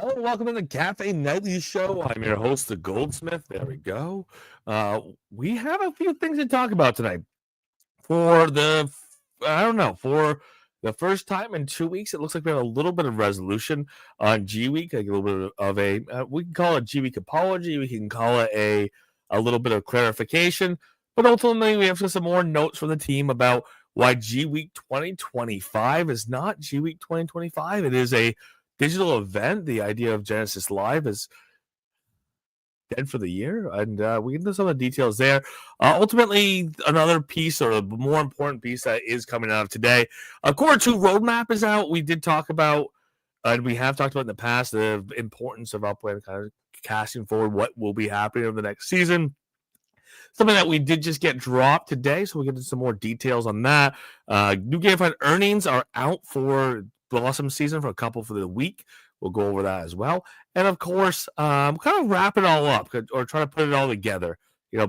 Hello, welcome to the Cafe Nightly Show. I'm your host, the Goldsmith. There we go. We have a few things to talk about tonight. For the, for the first time in 2 weeks, it looks like we have a little bit of resolution on G Week, like a little bit of we can call it G Week apology. We can call it a little bit of clarification. But ultimately, we have some more notes from the team about why G Week 2025 is not G Week 2025. It is a digital event. The idea of Genesis Live is dead for the year, and we can do some of the details there. Ultimately, another piece, or a more important piece, that is coming out of today. Quarter 2 roadmap is out. We did talk about, and we have talked about in the past, the importance of Upland kind of casting forward what will be happening over the next season. Something that we did just get dropped today, so we'll get into some more details on that. New Gamified earnings are out for Blossom season for a couple for the week. We'll go over that as well. And of course, kind of wrap it all up or try to put it all together.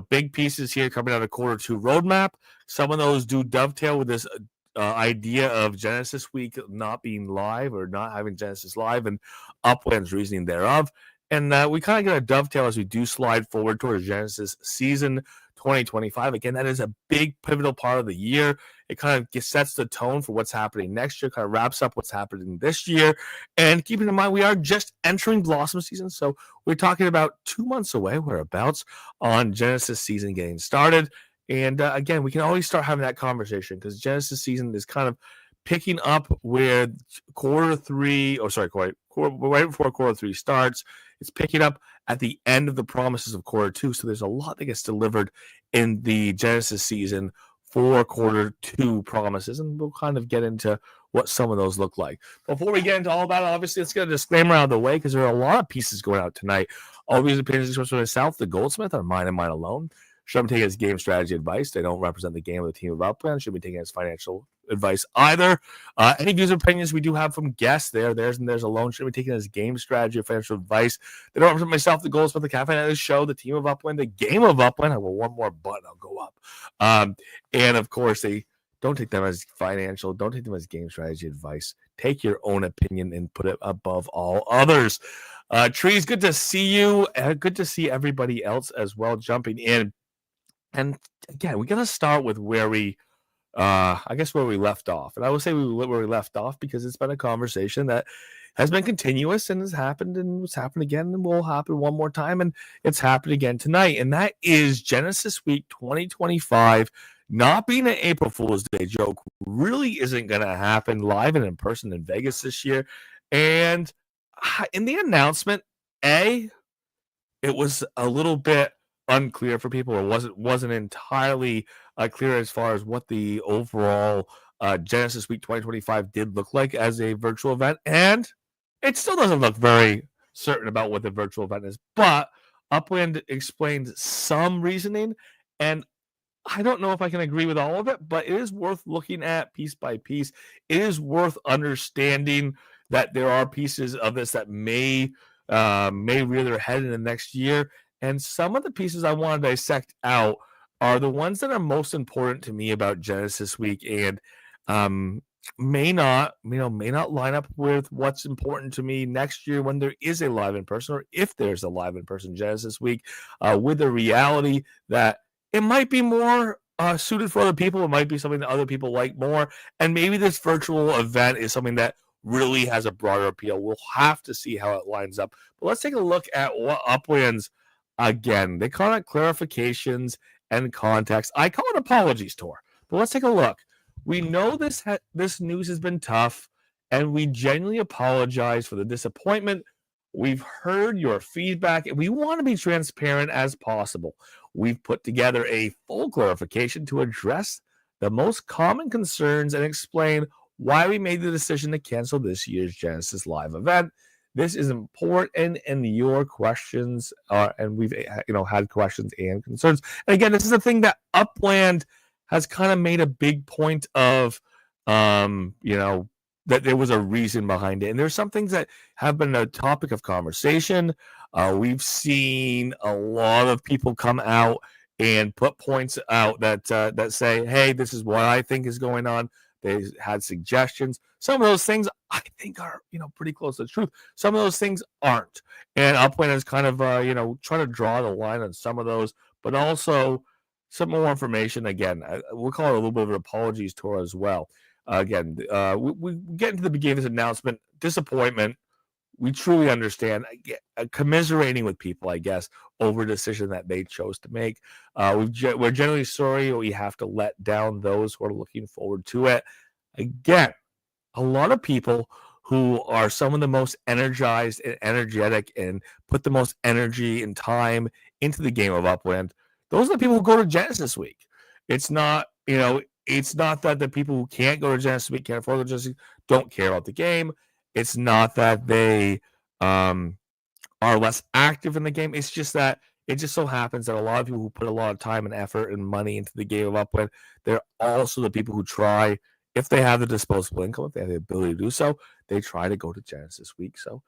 Big pieces here coming out of quarter 2 roadmap. Some of those do dovetail with this idea of Genesis Week not being live or not having Genesis live and Upland's reasoning thereof. And we kind of get a dovetail as we do slide forward towards Genesis season 2025. Again, that is a big pivotal part of the year. It kind of sets the tone for what's happening next year, kind of wraps up what's happening this year. And keeping in mind, we are just entering Blossom season. So we're talking about 2 months away, whereabouts, on Genesis season getting started. And again, we can always start having that conversation because Genesis season is kind of picking up where right before quarter 3 starts. It's picking up at the end of the promises of quarter 2. So there's a lot that gets delivered in the Genesis season for quarter 2 promises, and we'll kind of get into what some of those look like. Before we get into all that, obviously, let's get a disclaimer out of the way because there are a lot of pieces going out tonight. All these opinions expressed by myself, the Goldsmith, are mine and mine alone. Shouldn't be taken as game strategy advice. They don't represent the game of the team of Upland. Shouldn't be taken as financial advice either. Any views or opinions we do have from guests theirs alone shouldn't be taken as game strategy or financial advice. They don't represent myself, the Goldsmith, the Cafe Nightly Show, the team of Upland, the game of Upland. I will one more button, I'll go up. And of course, they don't take them as financial. Don't take them as game strategy advice. Take your own opinion and put it above all others. Trees, good to see you. Good to see everybody else as well jumping in. And again, we got to start with where we left off. And I will say where we left off because it's been a conversation that has been continuous and has happened and was happened again and will happen one more time. And it's happened again tonight. And that is Genesis Week 2025 not being an April Fool's Day joke really isn't going to happen live and in person in Vegas this year. And in the announcement, it was a little bit unclear for people, or wasn't entirely clear as far as what the overall Genesis Week 2025 did look like as a virtual event, and it still doesn't look very certain about what the virtual event is. But Upland explained some reasoning, and I don't know if I can agree with all of it, but it is worth looking at piece by piece. It is worth understanding that there are pieces of this that may rear their head in the next year. And some of the pieces I want to dissect out are the ones that are most important to me about Genesis Week, and may not line up with what's important to me next year when there is a live in person, or if there's a live in person Genesis Week, with the reality that it might be more suited for other people. It might be something that other people like more, and maybe this virtual event is something that really has a broader appeal. We'll have to see how it lines up. But let's take a look at what Upland's. Again, they call it clarifications and context. I call it apologies tour. But let's take a look. We know this news has been tough, and we genuinely apologize for the disappointment. We've heard your feedback, and we want to be transparent as possible. We've put together a full clarification to address the most common concerns and explain why we made the decision to cancel this year's Genesis Live event. This is important, and your questions are, and we've had questions and concerns. And again, this is a thing that Upland has kind of made a big point of, that there was a reason behind it. And there's some things that have been a topic of conversation. We've seen a lot of people come out and put points out that say, hey, this is what I think is going on. They had suggestions. Some of those things I think are, pretty close to the truth. Some of those things aren't. And Upland is kind of, trying to draw the line on some of those, but also some more information. Again, we'll call it a little bit of an apologies tour as well. Again, we get into the beginning of this announcement, disappointment. We truly understand, commiserating with people, I guess, over a decision that they chose to make. We're generally sorry we have to let down those who are looking forward to it. Again, a lot of people who are some of the most energized and energetic and put the most energy and time into the game of Upland, those are the people who go to Genesis Week. It's not, it's not that the people who can't go to Genesis Week, can't afford to Genesis Week, don't care about the game. It's not that they are less active in the game. It's just that it just so happens that a lot of people who put a lot of time and effort and money into the game of Upland, they're also the people who try, if they have the disposable income, if they have the ability to do so, they try to go to Genesis Week. So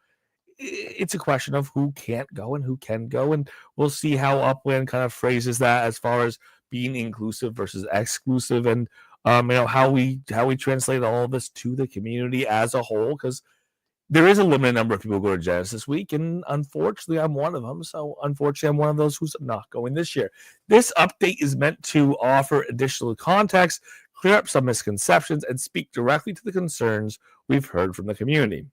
it's a question of who can't go and who can go, and we'll see how Upland kind of phrases that as far as being inclusive versus exclusive, and how we translate all of this to the community as a whole, because there is a limited number of people who go to Genesis Week, and unfortunately, I'm one of them. So, unfortunately, I'm one of those who's not going this year. This update is meant to offer additional context, clear up some misconceptions, and speak directly to the concerns we've heard from the community.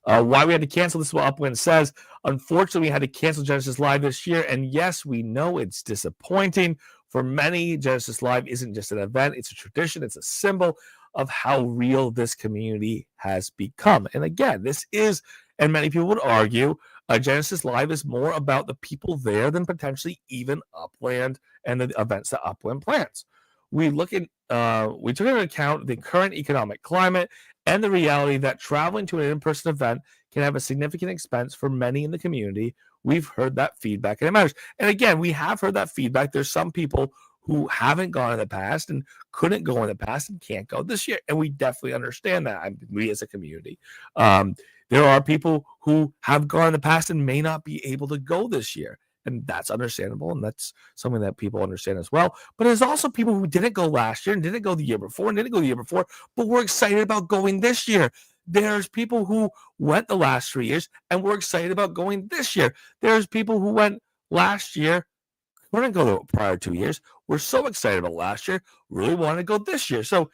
Why we had to cancel, this is what Upland says. Unfortunately, we had to cancel Genesis Live this year, and yes, we know it's disappointing. For many, Genesis Live isn't just an event, it's a tradition, it's a symbol of how real this community has become. And again, this is, and many people would argue, Genesis Live is more about the people there than potentially even Upland and the events that Upland plans. We took into account the current economic climate and the reality that traveling to an in-person event can have a significant expense for many in the community. We've heard that feedback, and it matters. And again, we have heard that feedback. There's some people who haven't gone in the past and couldn't go in the past and can't go this year, and we definitely understand that. We as a community, there are people who have gone in the past and may not be able to go this year, and that's understandable, and that's something that people understand as well. But there's also people who didn't go last year and didn't go the year before and didn't go the year before, but we're excited about going this year. There's people who went the last 3 years and we're excited about going this year. There's people who went last year, couldn't go the prior 2 years. We're so excited about last year, really want to go this year. So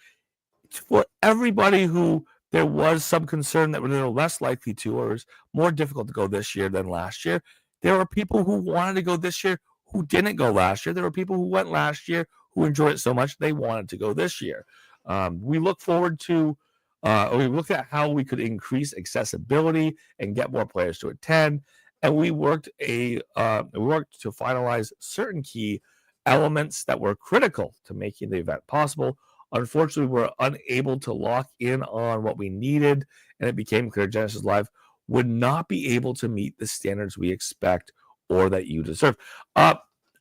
for everybody who there was some concern that they're less likely to, or is more difficult to go this year than last year, there are people who wanted to go this year who didn't go last year. There were people who went last year who enjoyed it so much they wanted to go this year. We look forward to, we looked at how we could increase accessibility and get more players to attend. And we worked to finalize certain key elements that were critical to making the event possible. Unfortunately, we were unable to lock in on what we needed, and it became clear Genesis Live would not be able to meet the standards we expect or that you deserve.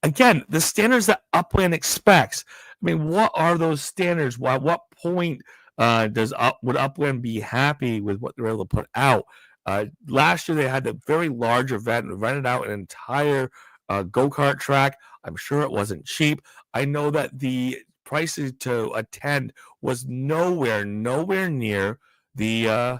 Again, the standards that Upland expects. I mean, what are those standards? At what point would Upland be happy with what they're able to put out? Last year, they had a very large event and rented out an entire go-kart track. I'm sure it wasn't cheap. I know that the prices to attend was nowhere near the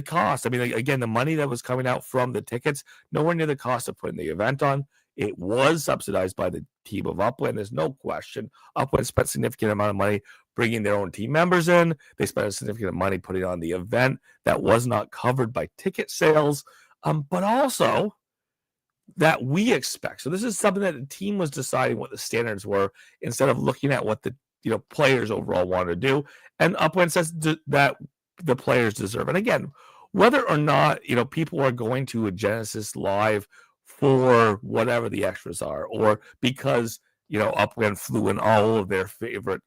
cost. I mean, again, the money that was coming out from the tickets, nowhere near the cost of putting the event on. It was subsidized by the team of Upland. There's no question. Upland spent a significant amount of money bringing their own team members in. They spent a significant amount of money putting on the event that was not covered by ticket sales, but also that we expect. So this is something that the team was deciding what the standards were instead of looking at what the players overall wanted to do. And Upland says that the players deserve. And again, whether or not people are going to a Genesis Live for whatever the extras are, or because Upland flew in all of their favorite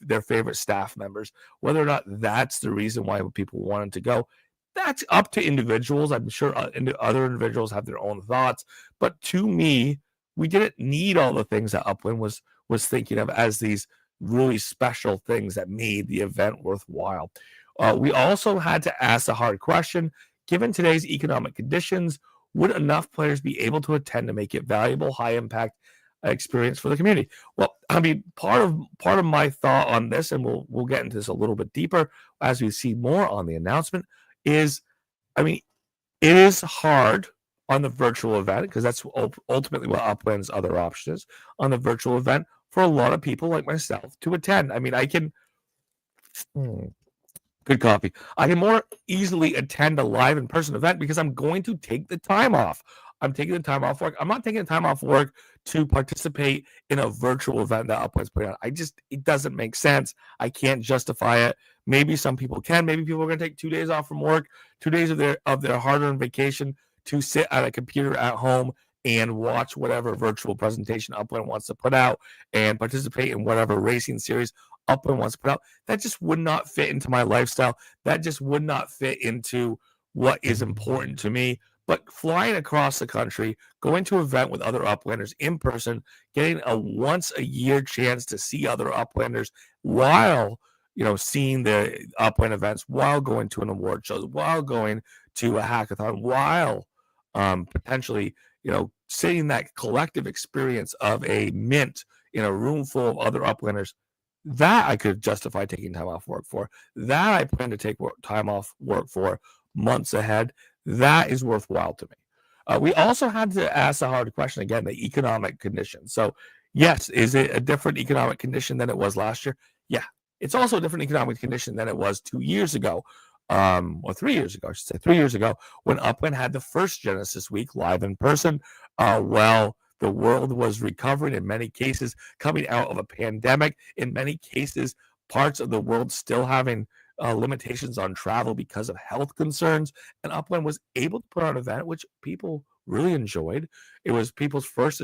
their favorite staff members, whether or not that's the reason why people wanted to go, that's up to individuals. I'm sure other individuals have their own thoughts, but to me, we didn't need all the things that Upland was thinking of as these really special things that made the event worthwhile. We also had to ask the hard question: given today's economic conditions, would enough players be able to attend to make it valuable, high impact experience for the community. Well, I mean, part of my thought on this, and we'll get into this a little bit deeper as we see more on the announcement, is, I mean, it is hard on the virtual event because that's ultimately what Upland's other option is on the virtual event for a lot of people like myself to attend. I mean, I can. Good coffee. I can more easily attend a live in-person event because I'm going to take the time off. I'm taking the time off work. I'm not taking the time off work to participate in a virtual event that Upland's putting on. It doesn't make sense. I can't justify it. Maybe some people can. Maybe people are going to take 2 days off from work, 2 days of their hard-earned vacation to sit at a computer at home and watch whatever virtual presentation Upland wants to put out and participate in whatever racing series Upland wants to put out. That just would not fit into my lifestyle. That just would not fit into what is important to me. But flying across the country, going to an event with other Uplanders in person, getting a once-a-year chance to see other Uplanders while seeing the Upland events, while going to an award show, while going to a hackathon, while potentially seeing that collective experience of a mint in a room full of other Uplanders, that I could justify taking time off work for. That I plan to take time off work for months ahead. That is worthwhile to me. We also had to ask a hard question again, the economic conditions. So, yes, is it a different economic condition than it was last year? Yeah. It's also a different economic condition than it was 2 years ago, or 3 years ago, I should say, 3 years ago, when Upland had the first Genesis Week live in person. Well, the world was recovering in many cases, coming out of a pandemic. In many cases, parts of the world still having limitations on travel because of health concerns. And Upland was able to put on an event which people really enjoyed. It was people's first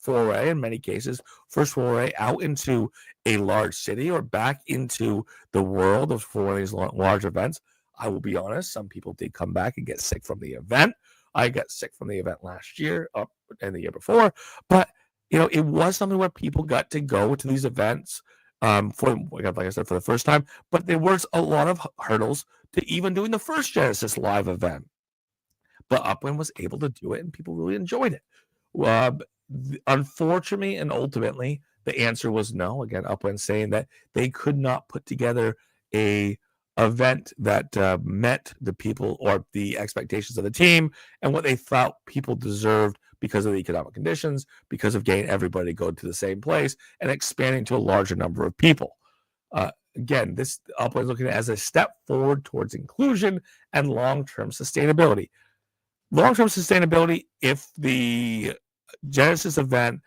foray, in many cases, first foray out into a large city or back into the world of one of these large events. I will be honest, some people did come back and get sick from the event. I got sick from the event last year and the year before, but it was something where people got to go to these events for, like I said, for the first time. But there was a lot of hurdles to even doing the first Genesis live event. But Upland was able to do it, and people really enjoyed it. Unfortunately, and ultimately, the answer was no. Again, Upland saying that they could not put together a event that met the people or the expectations of the team and what they thought people deserved because of the economic conditions, because of getting everybody to go to the same place and expanding to a larger number of people. Again, this Upland is looking at it as a step forward towards inclusion and long-term sustainability. Long-term sustainability, if the Genesis event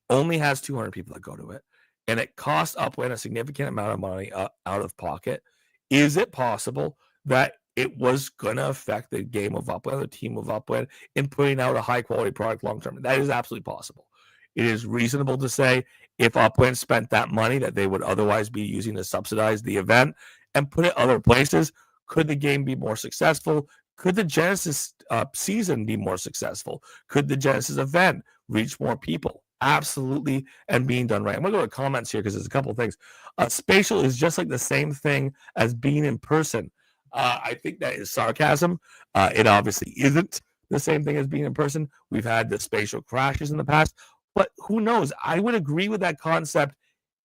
only has 200 people that go to it and it costs Upland a significant amount of money out of pocket, is it possible that it was going to affect the game of Upland, the team of Upland, in putting out a high-quality product long-term? That is absolutely possible. It is reasonable to say if Upland spent that money that they would otherwise be using to subsidize the event and put it other places, could the game be more successful? Could the Genesis season be more successful? Could the Genesis event reach more people? Absolutely, and being done right. I'm going to go to comments here because there's a couple of things. Spatial is just like the same thing as being in person. I think that is sarcasm. It obviously isn't the same thing as being in person. We've had the spatial crashes in the past, but who knows? I would agree with that concept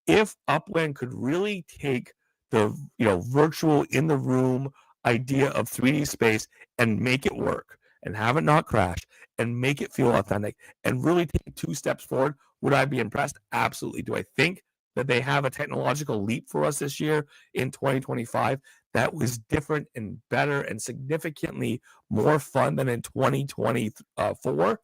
if Upland could really take the virtual in the room idea of 3D space and make it work and have it not crash and make it feel authentic and really take 2 steps forward. Would I be impressed? Absolutely. Do I think that they have a technological leap for us this year in 2025 that was different and better and significantly more fun than in 2024?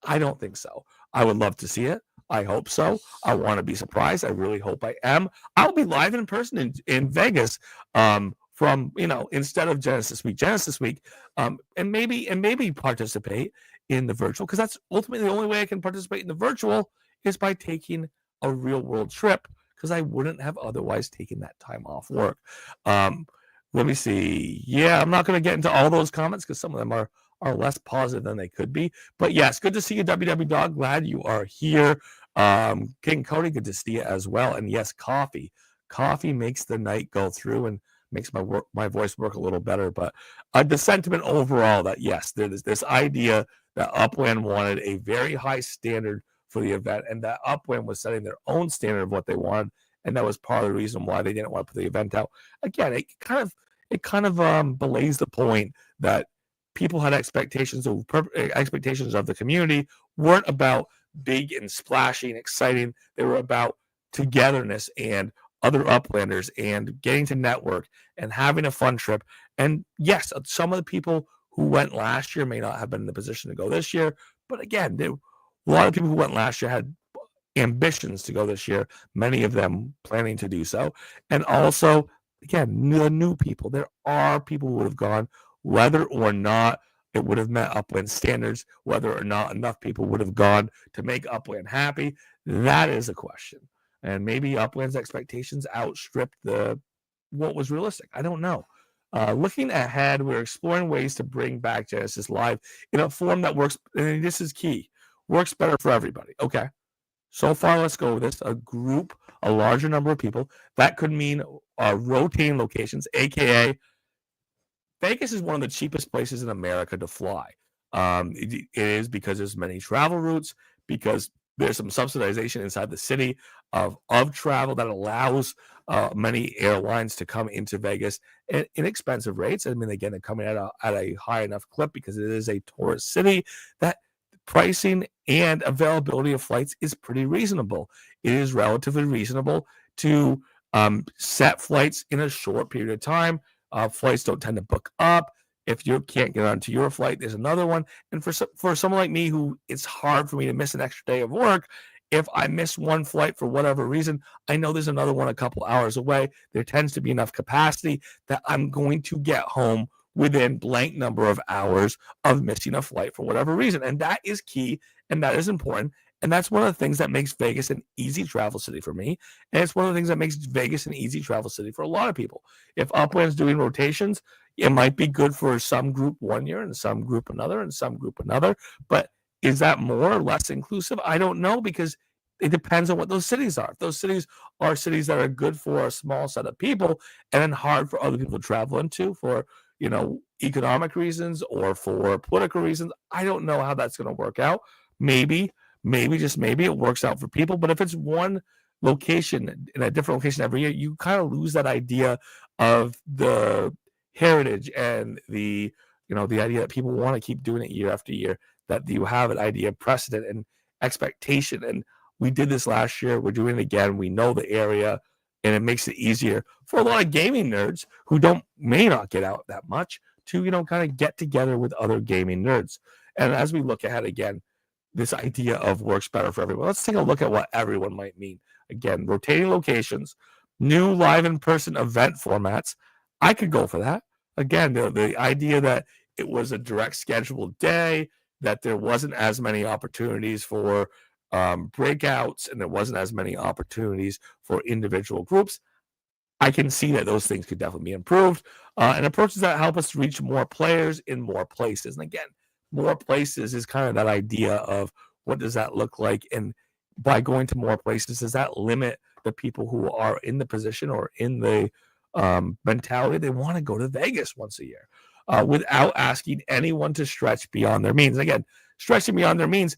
I don't think so. I would love to see it. I hope so. I want to be surprised. I really hope I am. I'll be live in person in Vegas from instead of Genesis Week, and maybe participate in the virtual, because that's ultimately the only way I can participate in the virtual is by taking a real world trip, because I wouldn't have otherwise taken that time off work. Let me see. Yeah, I'm not going to get into all those comments because some of them are less positive than they could be. But yes, good to see you, WW Dog. Glad you are here. King Cody, good to see you as well. And yes, coffee makes the night go through and makes my voice work a little better. But the sentiment overall that yes, there's this idea that Upland wanted a very high standard for the event, and that Upland was setting their own standard of what they wanted, and that was part of the reason why they didn't want to put the event out. Again, it kind of belays the point that people had expectations of the community weren't about big and splashy and exciting. They were about togetherness and other Uplanders and getting to network and having a fun trip. And yes, some of the people who went last year may not have been in the position to go this year, but again, a lot of people who went last year had ambitions to go this year, many of them planning to do so. And also, again, the new people. There are people who would have gone, whether or not it would have met Upland standards, whether or not enough people would have gone to make Upland happy. That is a question. And maybe Upland's expectations outstripped what was realistic. I don't know. Looking ahead, we're exploring ways to bring back Genesis Live in a form that works, and this is key, works better for everybody. Okay. So far, let's go with this. A larger number of people. That could mean rotating locations, aka Vegas is one of the cheapest places in America to fly. It is because there's many travel routes, because there's some subsidization inside the city of travel that allows many airlines to come into Vegas at inexpensive rates. I mean, again, they're coming at a high enough clip because it is a tourist city that pricing and availability of flights is pretty reasonable. It is relatively reasonable to set flights in a short period of time. Flights don't tend to book up. If you can't get onto your flight, there's another one. And for someone like me, who it's hard for me to miss an extra day of work, if I miss one flight for whatever reason, I know there's another one a couple hours away. There tends to be enough capacity that I'm going to get home within blank number of hours of missing a flight for whatever reason. And that is key, and that is important. And that's one of the things that makes Vegas an easy travel city for me. And it's one of the things that makes Vegas an easy travel city for a lot of people. If Upland's doing rotations, it might be good for some group one year and some group another and some group another. But is that more or less inclusive? I don't know, because it depends on what those cities are. If those cities are cities that are good for a small set of people and then hard for other people to travel into for, economic reasons or for political reasons, I don't know how that's going to work out. Maybe it works out for people. But if it's one location in a different location every year, you kind of lose that idea of the heritage and the idea that people want to keep doing it year after year, that you have an idea of precedent and expectation. And we did this last year. We're doing it again. We know the area, and it makes it easier for a lot of gaming nerds who may not get out that much to, kind of get together with other gaming nerds. And as we look ahead again, this idea of works better for everyone. Let's take a look at what everyone might mean. Again, rotating locations, new live in-person event formats. I could go for that. Again, the idea that it was a direct scheduled day, that there wasn't as many opportunities for breakouts, and there wasn't as many opportunities for individual groups. I can see that those things could definitely be improved, and approaches that help us reach more players in more places. And again, more places is kind of that idea of what does that look like, and by going to more places, does that limit the people who are in the position or in the mentality they want to go to Vegas once a year without asking anyone to stretch beyond their means? Again, stretching beyond their means,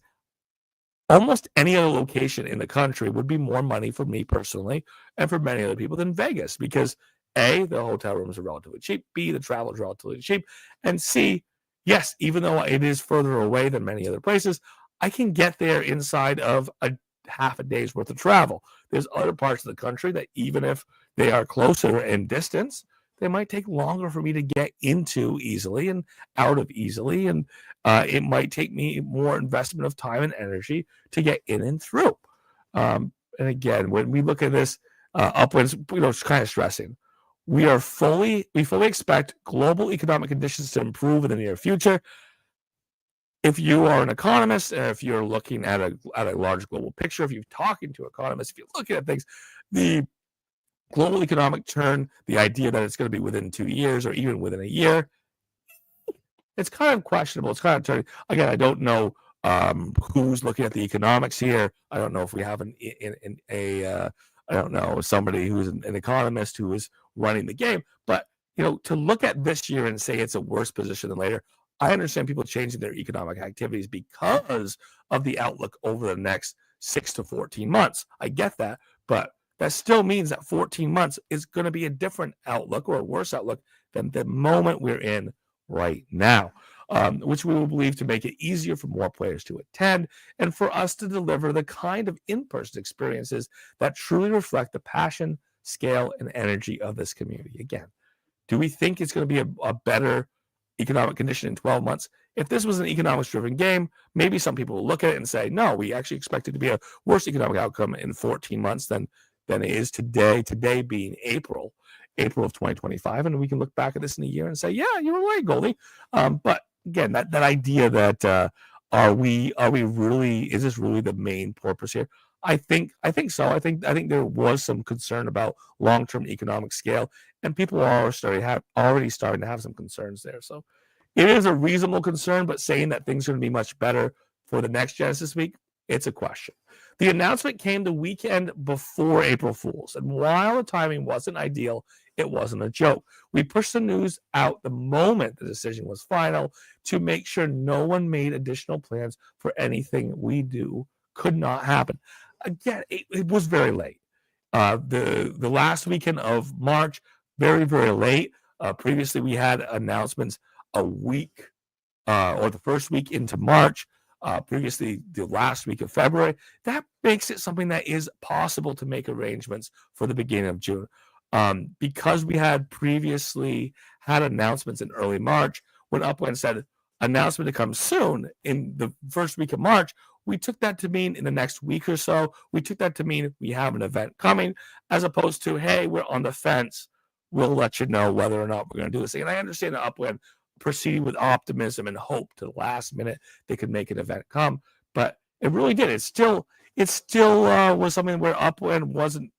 almost any other location in the country would be more money for me personally and for many other people than Vegas, because A, the hotel rooms are relatively cheap, B, the travel is relatively cheap, and C, yes, even though it is further away than many other places, I can get there inside of a half a day's worth of travel. There's other parts of the country that, even if they are closer in distance, they might take longer for me to get into easily and out of easily. And it might take me more investment of time and energy to get in and through. And again, when we look at this upwards, it's kind of stressing. We fully expect global economic conditions to improve in the near future. If you are an economist, or if you're looking at a large global picture, if you're talking to economists, if you're looking at things, the global economic turn, the idea that it's going to be within 2 years or even within a year, it's kind of questionable. It's kind of turning. Again, I don't know who's looking at the economics here. I don't know if we have I don't know, somebody who's an economist who is running the game. But, to look at this year and say it's a worse position than later, I understand people changing their economic activities because of the outlook over the next 6 to 14 months. I get that, but that still means that 14 months is going to be a different outlook or a worse outlook than the moment we're in right now, which we will believe to make it easier for more players to attend and for us to deliver the kind of in-person experiences that truly reflect the passion, scale, and energy of this community. Again, do we think it's going to be a better economic condition in 12 months? If this was an economics-driven game, maybe some people will look at it and say, no, we actually expect it to be a worse economic outcome in 14 months than it is today, today being April of 2025. And we can look back at this in a year and say, yeah, you were right, Goldie. But again, that idea that is this really the main purpose here? I think so. I think there was some concern about long-term economic scale, and people are already starting to have some concerns there. So it is a reasonable concern, but saying that things are going to be much better for the next Genesis week, it's a question. The announcement came the weekend before April Fool's, and while the timing wasn't ideal, it wasn't a joke. We pushed the news out the moment the decision was final to make sure no one made additional plans for anything we do could not happen. Again, it was very late. The last weekend of March, very, very late. Previously, we had announcements a week or the first week into March. Previously, the last week of February. That makes it something that is possible to make arrangements for the beginning of June. Because we had previously had announcements in early March, when Upland said announcement to come soon in the first week of March, we took that to mean in the next week or so, we took that to mean we have an event coming, as opposed to, hey, we're on the fence. We'll let you know whether or not we're going to do this thing. And I understand that Upland proceeded with optimism and hope to the last minute they could make an event come, but it really did. It still was something where Upland wasn't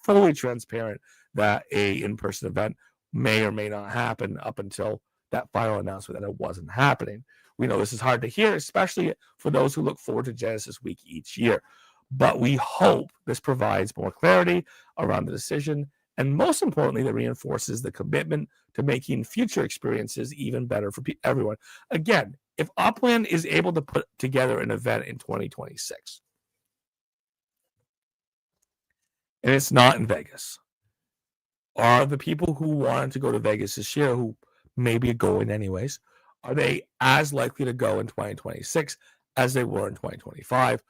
fully transparent that a in-person event may or may not happen up until that final announcement that it wasn't happening. We know this is hard to hear, especially for those who look forward to Genesis Week each year, but we hope this provides more clarity around the decision, and most importantly, that reinforces the commitment to making future experiences even better for everyone. Again, if Upland is able to put together an event in 2026, and it's not in Vegas, are the people who wanted to go to Vegas this year, who maybe are going anyways, are they as likely to go in 2026 as they were in 2025?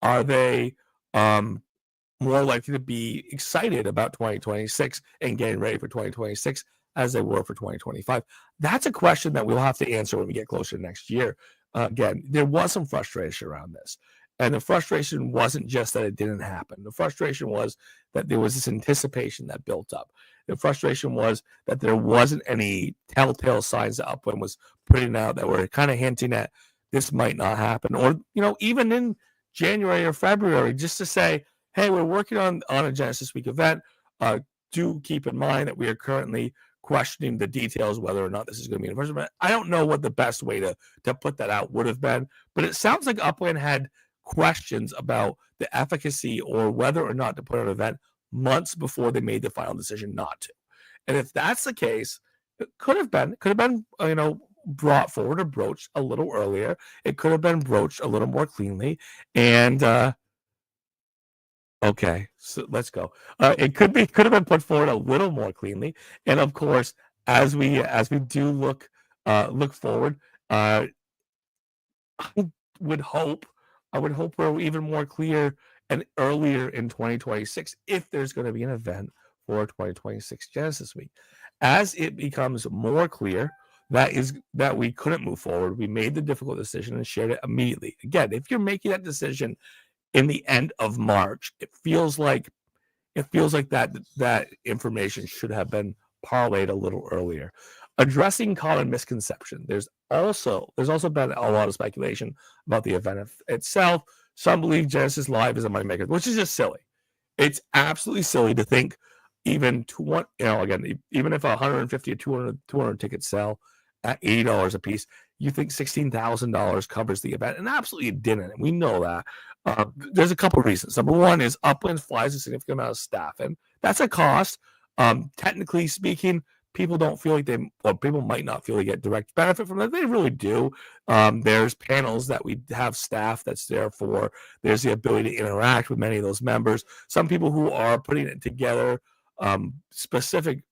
Are they more likely to be excited about 2026 and getting ready for 2026 as they were for 2025? That's a question that we'll have to answer when we get closer to next year. Again, there was some frustration around this. And the frustration wasn't just that it didn't happen. The frustration was that there was this anticipation that built up. The frustration was that there wasn't any telltale signs that Upland was putting out that were kind of hinting at this might not happen. Or, even in January or February, just to say, hey, we're working on a Genesis Week event. Do keep in mind that we are currently questioning the details, whether or not this is going to be in person. But I don't know what the best way to put that out would have been. But it sounds like Upland had questions about the efficacy or whether or not to put an event months before they made the final decision not to. And if that's the case, it could have been brought forward or broached a little earlier. It could have been broached a little more cleanly. And okay, so let's go. It could have been put forward a little more cleanly. And of course, as we do look forward, I would hope we're even more clear and earlier in 2026 if there's going to be an event for 2026 Genesis Week. As it becomes more clear that we couldn't move forward, we made the difficult decision and shared it immediately. Again, if you're making that decision in the end of March, it feels like that information should have been parlayed a little earlier. Addressing common misconception. There's also been a lot of speculation about the event itself. Some believe Genesis Live is a moneymaker, which is just silly. It's absolutely silly to think even if 150 or 200 tickets sell at $80 a piece, you think $16,000 covers the event, and absolutely it didn't. And we know that. There's a couple of reasons. Number one is Upland flies a significant amount of staff, and that's a cost. Technically speaking, people don't feel like people might not feel they get direct benefit from that. They really do. There's panels that we have staff that's there for. There's the ability to interact with many of those members. Some people who are putting it together, specific,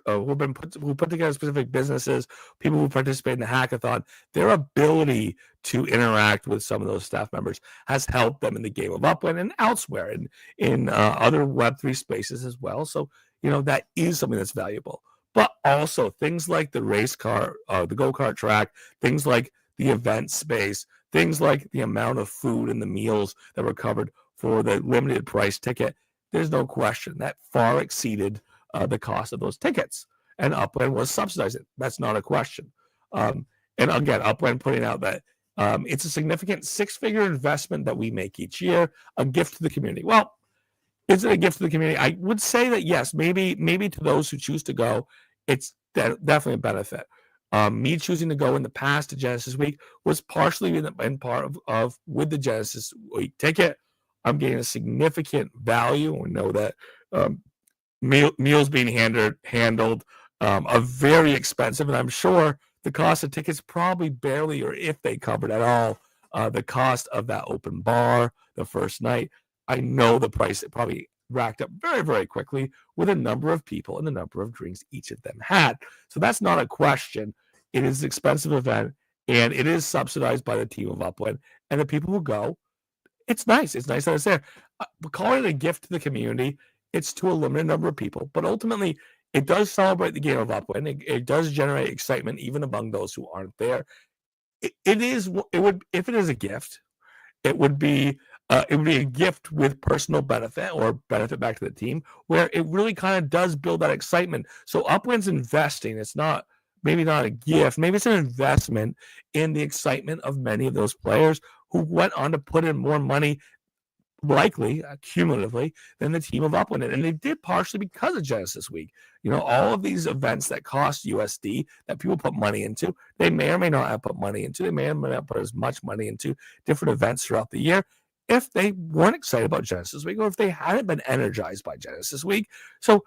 who put together specific businesses, people who participate in the hackathon, their ability to interact with some of those staff members has helped them in the game of Upland and elsewhere in other Web3 spaces as well. So, that is something that's valuable. But also things like the race car, the go-kart track, things like the event space, things like the amount of food and the meals that were covered for the limited price ticket, there's no question that far exceeded the cost of those tickets, and Upland was subsidizing. That's not a question. And again, Upland putting out that it's a significant 6-figure investment that we make each year, a gift to the community. Well, is it a gift to the community? I would say that yes, maybe to those who choose to go, it's definitely a benefit. Me choosing to go in the past to Genesis Week was partially in part of with the Genesis Week ticket. I'm getting a significant value. We know that meals being handled are very expensive, and I'm sure the cost of tickets probably barely, or if they covered at all, the cost of that open bar the first night. I know the price, it probably racked up very, very quickly with a number of people and the number of drinks each of them had. So that's not a question. It is an expensive event, and it is subsidized by the team of Upland, and the people who go, it's nice. It's nice that it's there. Calling it a gift to the community, it's to a limited number of people, but ultimately it does celebrate the game of Upland. It does generate excitement even among those who aren't there. If it is a gift, it would be a gift with personal benefit or benefit back to the team, where it really kind of does build that excitement. So Upland's investing. It's maybe not a gift, maybe it's an investment in the excitement of many of those players who went on to put in more money, likely cumulatively, than the team of Upland. And they did partially because of Genesis Week. All of these events that cost USD that people put money into, they may or may not have put money into. They may or may not put as much money into different events throughout the year if they weren't excited about Genesis Week or if they hadn't been energized by Genesis Week. So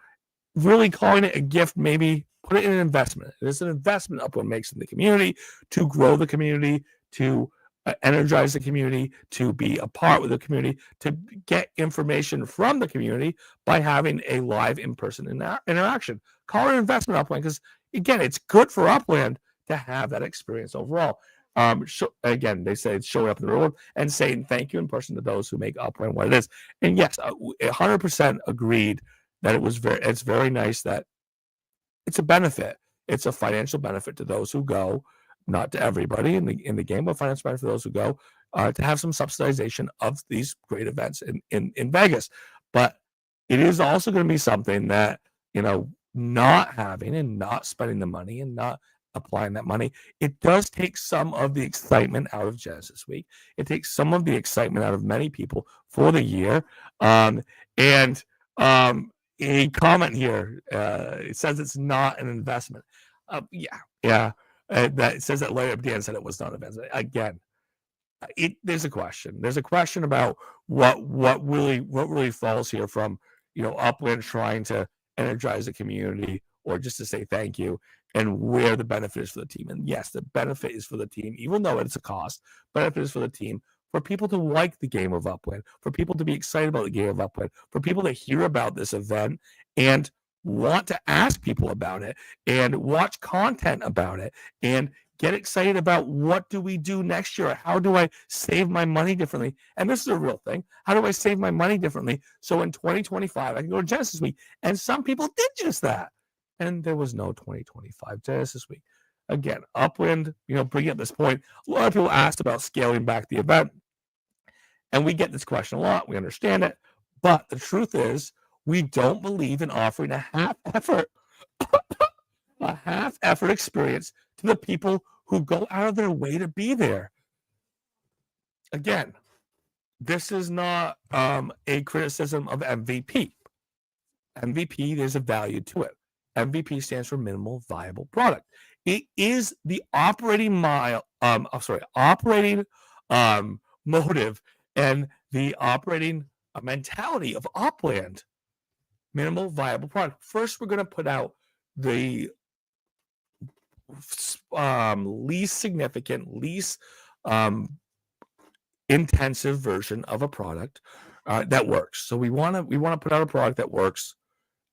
really calling it a gift, maybe put it in an investment. It is an investment Upland makes in the community to grow the community, to energize the community, to be a part with the community, to get information from the community by having a live in-person interaction. Call it an investment Upland because, again, it's good for Upland to have that experience overall. Again, they say it's showing up in the world and saying thank you in person to those who make Upland what it is. And yes, 100% agreed that it's very nice that it's a benefit. It's a financial benefit to those who go, not to everybody in the game, but financial benefit for those who go, to have some subsidization of these great events in Vegas. But it is also going to be something that, not having and not spending the money and not applying that money, it does take some of the excitement out of Genesis Week. It takes some of the excitement out of many people for the year. A comment here, it says it's not an investment. Yeah. That says that Larry Dan said it was not an investment. Again, there's a question. There's a question about what really falls here from Upland trying to energize the community or just to say thank you, and where the benefit is for the team. And yes, the benefit is for the team, even though it's a cost. Benefit is for the team, for people to like the game of Upland, for people to be excited about the game of Upland, for people to hear about this event and want to ask people about it and watch content about it and get excited about what do we do next year? How do I save my money differently? And this is a real thing. How do I save my money differently? So in 2025, I can go to Genesis Week. And some people did just that. And there was no 2025 Genesis Week. Again, Upland, bringing up this point, a lot of people asked about scaling back the event. And we get this question a lot. We understand it. But the truth is, we don't believe in offering a half-effort experience to the people who go out of their way to be there. Again, this is not a criticism of MVP. MVP, there's a value to it. MVP stands for minimal viable product. It is the operating motive and the operating mentality of Upland minimal viable product. First, we're going to put out the least significant, least intensive version of a product that works. So we want to put out a product that works.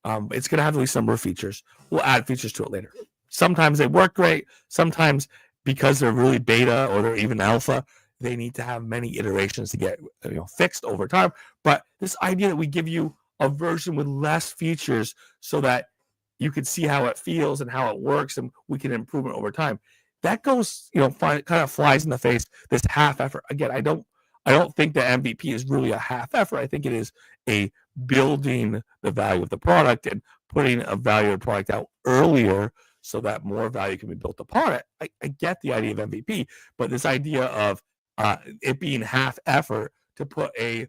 It's going to have at least a number of features. We'll add features to it later. Sometimes they work great. Sometimes, because they're really beta or they're even alpha, they need to have many iterations to get fixed over time. But this idea that we give you a version with less features so that you can see how it feels and how it works, and we can improve it over time, that goes, kind of flies in the face this half effort. Again, I don't think the MVP is really a half effort. I think it is a building the value of the product and putting a value of the product out earlier so that more value can be built upon it. I get the idea of MVP, but this idea of it being half effort to put a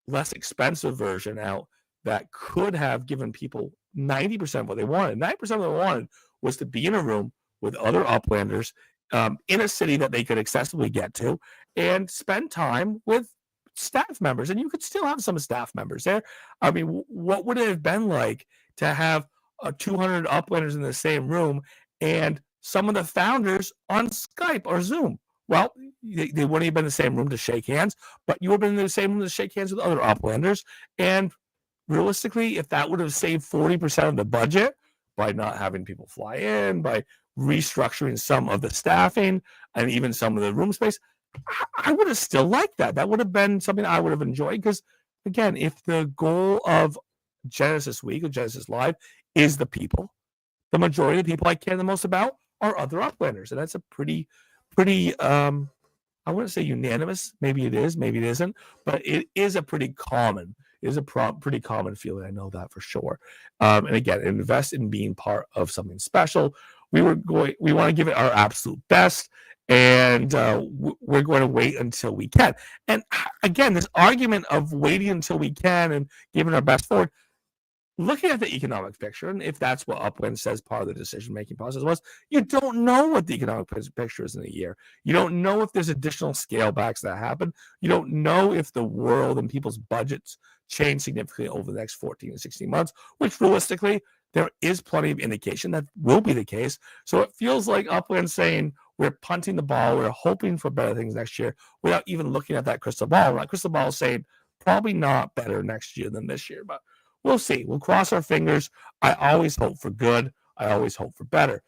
less expensive version out that could have given people 90% of what they wanted. 90% of what they wanted was to be in a room with other uplanders in a city that they could accessibly get to and spend time with staff members. And you could still have some staff members there. I mean, what would it have been like to have 200 uplanders in the same room and some of the founders on Skype or Zoom? Well, they wouldn't have been in the same room to shake hands, but you would have been in the same room to shake hands with other uplanders. And realistically, if that would have saved 40% of the budget by not having people fly in, by restructuring some of the staffing and even some of the room space, I would have still liked that. That would have been something I would have enjoyed because, again, if the goal of Genesis Week or Genesis Live is the people, the majority of the people I care the most about are other uplanders. And that's a pretty, I wouldn't say unanimous. Maybe it is, maybe it isn't, but it is a pretty common pretty common feeling. I know that for sure. And again, invest in being part of something special. We want to give it our absolute best, and we're going to wait until we can. And again, this argument of waiting until we can and giving our best forward, looking at the economic picture, and if that's what Upland says part of the decision-making process was, you don't know what the economic picture is in a year. You don't know if there's additional scale backs that happen. You don't know if the world and people's budgets change significantly over the next 14 to 16 months, which realistically, there is plenty of indication that will be the case. So it feels like Upland saying we're punting the ball, we're hoping for better things next year without even looking at that crystal ball. That crystal ball is saying probably not better next year than this year, but we'll see. We'll cross our fingers. I always hope for good. I always hope for better.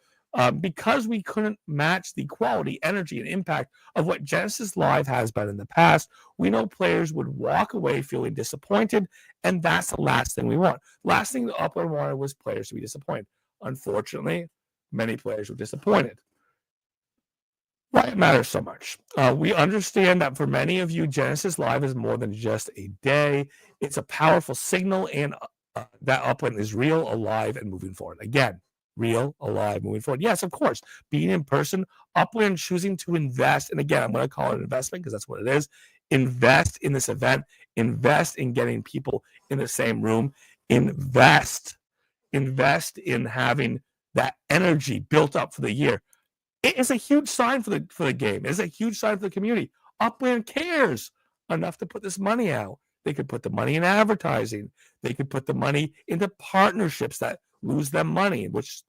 Because we couldn't match the quality, energy, and impact of what Genesis Live has been in the past, we know players would walk away feeling disappointed, and that's the last thing we want. Last thing the Upland wanted was players to be disappointed. Unfortunately, many players were disappointed. Why it matters so much. We understand that for many of you, Genesis Live is more than just a day. It's a powerful signal, and that Upland is real, alive, and moving forward. Again, real, alive, moving forward. Yes, of course, being in person, Upland choosing to invest, and again, I'm going to call it an investment because that's what it is. Invest in this event, invest in getting people in the same room, invest in having that energy built up for the year. It is a huge sign for the game. It is a huge sign for the community. Upland cares enough to put this money out. They could put the money in advertising. They could put the money into partnerships that lose them money, which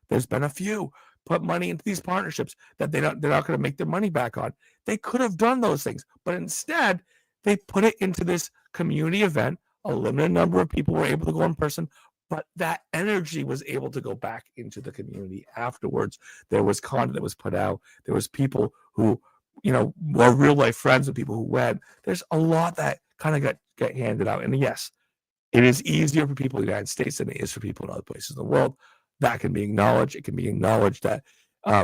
there's been a few. Put money into these partnerships that they're not going to make their money back on. They could have done those things, but instead they put it into this community event. A limited number of people were able to go in person, but that energy was able to go back into the community afterwards. There was content that was put out. There was people who, were real life friends with people who went. There's a lot that kind of got handed out. And yes, it is easier for people in the United States than it is for people in other places in the world. That can be acknowledged. It can be acknowledged that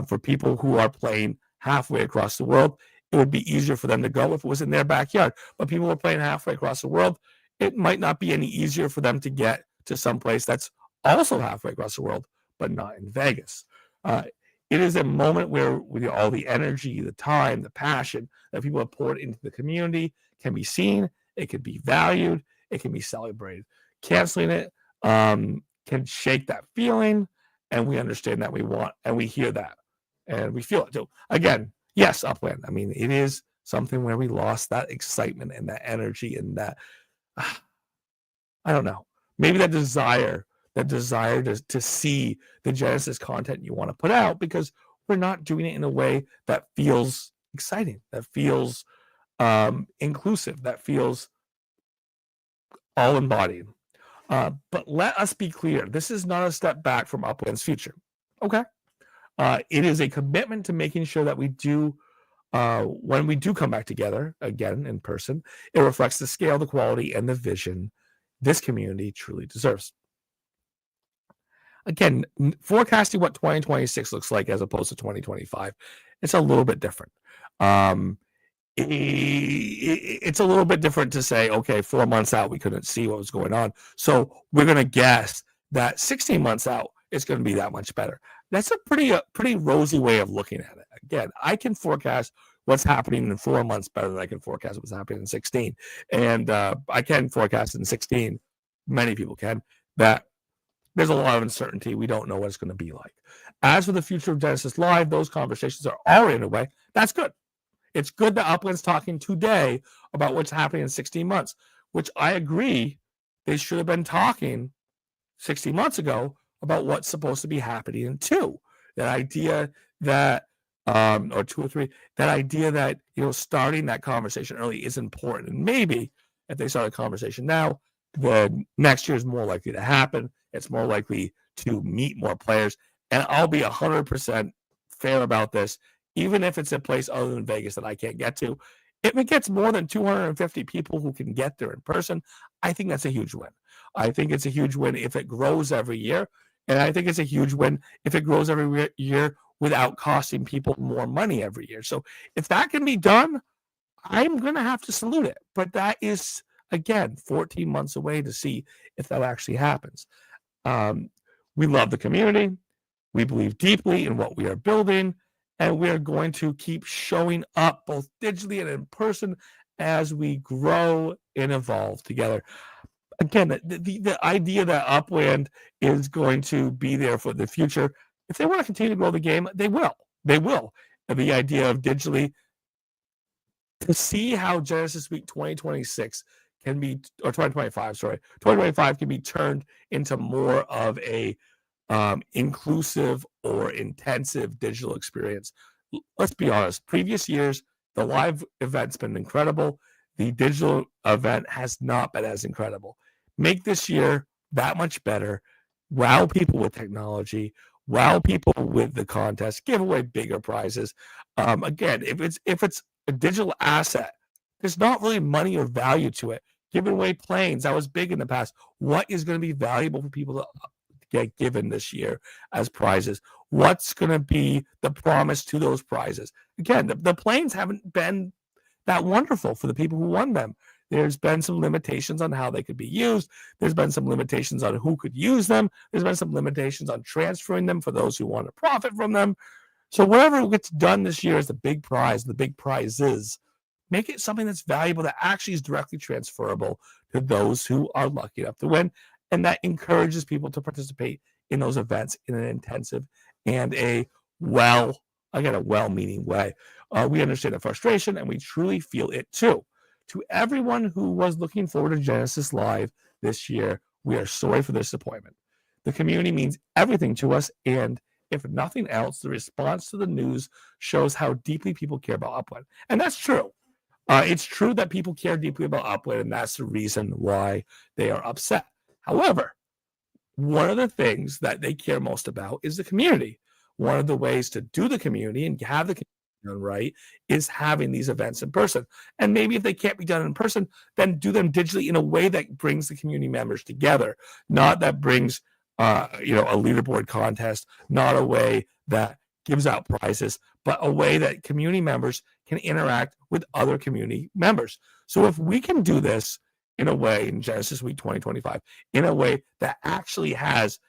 for people who are playing halfway across the world, it would be easier for them to go if it was in their backyard. But people who are playing halfway across the world, it might not be any easier for them to get to some place that's also halfway across the world, but not in Vegas. It is a moment where with all the energy, the time, the passion that people have poured into the community can be seen, it can be valued, it can be celebrated. Canceling it can shake that feeling, and we understand that we want, and we hear that, and we feel it too. Again, yes, Upland. I mean, it is something where we lost that excitement and that energy and that, I don't know. maybe that desire to see the Genesis content you want to put out, because we're not doing it in a way that feels exciting, that feels inclusive, that feels all embodied. But let us be clear, this is not a step back from Upland's future. Okay. It is a commitment to making sure that we do, when we do come back together again in person, it reflects the scale, the quality, and the vision this community truly deserves. Again, forecasting what 2026 looks like as opposed to 2025, it's a little bit different. It's a little bit different to say, okay, 4 months out, we couldn't see what was going on, so we're going to guess that 16 months out, it's going to be that much better. That's a pretty rosy way of looking at it. Again, I can forecast what's happening in 4 months better than I can forecast what's happening in 16. And I can forecast in 16, many people can, that there's a lot of uncertainty. We don't know what it's going to be like. As for the future of Genesis Live, those conversations are already underway. That's good. It's good that Upland's talking today about what's happening in 16 months, which I agree they should have been talking 16 months ago about what's supposed to be happening in 2. That idea that, or 2 or 3, that idea that, starting that conversation early is important. And maybe if they start a conversation now, the next year is more likely to happen. It's more likely to meet more players. And I'll be 100% fair about this, even if it's a place other than Vegas that I can't get to. If it gets more than 250 people who can get there in person, I think that's a huge win. I think it's a huge win if it grows every year. And I think it's a huge win if it grows every year without costing people more money every year. So if that can be done, I'm going to have to salute it. But that is, again, 14 months away to see if that actually happens. We love the community. We believe deeply in what we are building. And we are going to keep showing up both digitally and in person as we grow and evolve together. Again, the idea that Upland is going to be there for the future, if they want to continue to grow the game, they will. They will. And the idea of digitally, to see how Genesis Week 2026 can be, or 2025, sorry, 2025 can be turned into more of a inclusive or intensive digital experience. Let's be honest, previous years, the live event's been incredible. The digital event has not been as incredible. Make this year that much better. Wow people with technology. Wow people with the contest. Give away bigger prizes. Again, if it's a digital asset, there's not really money or value to it. Giving away planes, that was big in the past. What is going to be valuable for people to get given this year as prizes? What's going to be the promise to those prizes? Again, the planes haven't been that wonderful for the people who won them. There's been some limitations on how they could be used. There's been some limitations on who could use them. There's been some limitations on transferring them for those who want to profit from them. So whatever gets done this year is the big prize, the big prizes. Make it something that's valuable, that actually is directly transferable to those who are lucky enough to win, and that encourages people to participate in those events in an intensive and a well-meaning way. We understand the frustration, and we truly feel it too. To everyone who was looking forward to Genesis Live this year, we are sorry for the disappointment. The community means everything to us, and if nothing else, the response to the news shows how deeply people care about Upland. And that's true. It's true that people care deeply about Upland, and that's the reason why they are upset. However, one of the things that they care most about is the community. One of the ways to do the community and have the community done right is having these events in person. And maybe if they can't be done in person, then do them digitally in a way that brings the community members together, not that brings a leaderboard contest, not a way that gives out prizes, but a way that community members can interact with other community members. So if we can do this in a way in Genesis Week 2025, in a way that actually has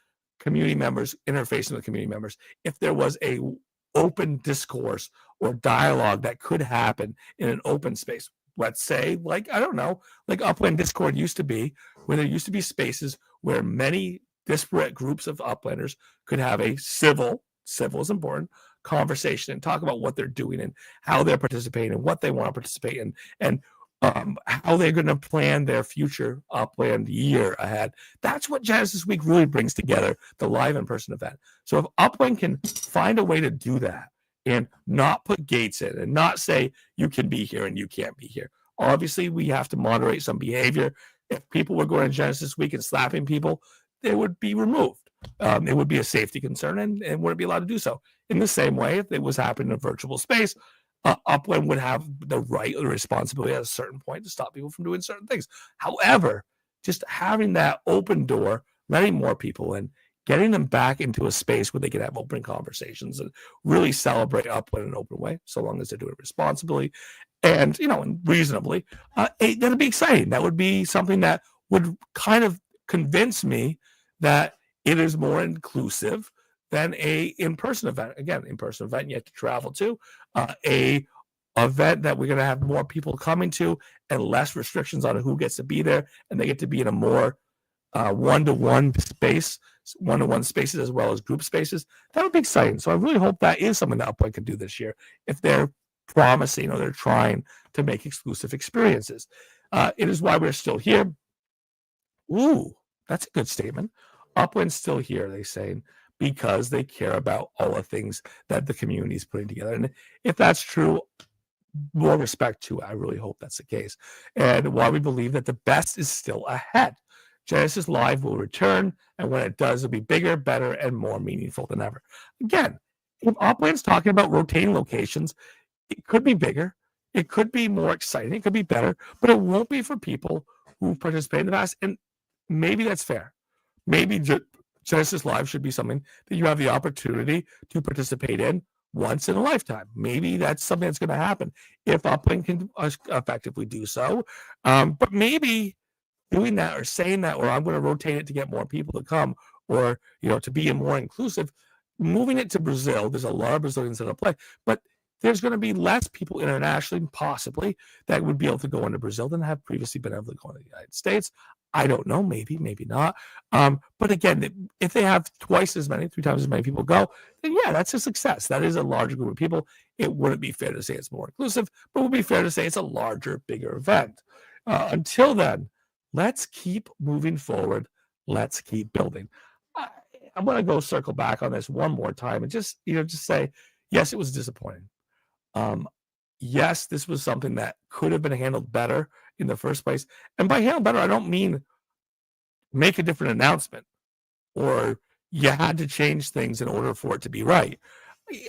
community members interfacing with community members, if there was a open discourse or dialogue that could happen in an open space, let's say, like Upland Discord used to be, where there used to be spaces where many disparate groups of Uplanders could have a civil is important, conversation and talk about what they're doing and how they're participating and what they want to participate in. And how they're going to plan their future Upland year ahead. That's what Genesis Week really brings together, the live in-person event. So if Upland can find a way to do that and not put gates in and not say you can be here and you can't be here. Obviously, we have to moderate some behavior. If people were going to Genesis Week and slapping people, they would be removed. It would be a safety concern and wouldn't be allowed to do so. In the same way, if it was happening in a virtual space, Upland would have the right or responsibility at a certain point to stop people from doing certain things. However, just having that open door, letting more people in, getting them back into a space where they can have open conversations and really celebrate Upland in an open way, so long as they're doing it responsibly and, and reasonably, that'd be exciting. That would be something that would kind of convince me that it is more inclusive than a in-person event. Again, in-person event you have to travel to, a event that we're going to have more people coming to and less restrictions on who gets to be there, and they get to be in a more one-to-one space, one-to-one spaces as well as group spaces. That would be exciting. So I really hope that is something that Upland can do this year if they're promising or they're trying to make exclusive experiences. It is why we're still here. Ooh, that's a good statement. Upland's still here, they say, because they care about all the things that the community is putting together. And if that's true, more respect to it. I really hope that's the case. And why we believe that the best is still ahead. Genesis Live will return, and when it does, it'll be bigger, better, and more meaningful than ever. Again, if Upland's talking about rotating locations, it could be bigger, it could be more exciting, it could be better, but it won't be for people who participated in the past. And maybe that's fair. Maybe Genesis Live should be something that you have the opportunity to participate in once in a lifetime. Maybe that's something that's going to happen if Upland can effectively do so. But maybe doing that or saying that, or I'm going to rotate it to get more people to come, or to be more inclusive, moving it to Brazil. There's a lot of Brazilians that will play, but there's going to be less people internationally, possibly, that would be able to go into Brazil than have previously been able to go into the United States. I don't know, maybe not. But again, if they have twice as many, 3 times as many people go, then yeah, that's a success. That is a larger group of people. It wouldn't be fair to say it's more inclusive, but it would be fair to say it's a larger, bigger event. Until then, let's keep moving forward. Let's keep building. I'm going to go circle back on this one more time and just say, yes, it was disappointing. Yes, this was something that could have been handled better in the first place. And by handle better, I don't mean make a different announcement or you had to change things in order for it to be right.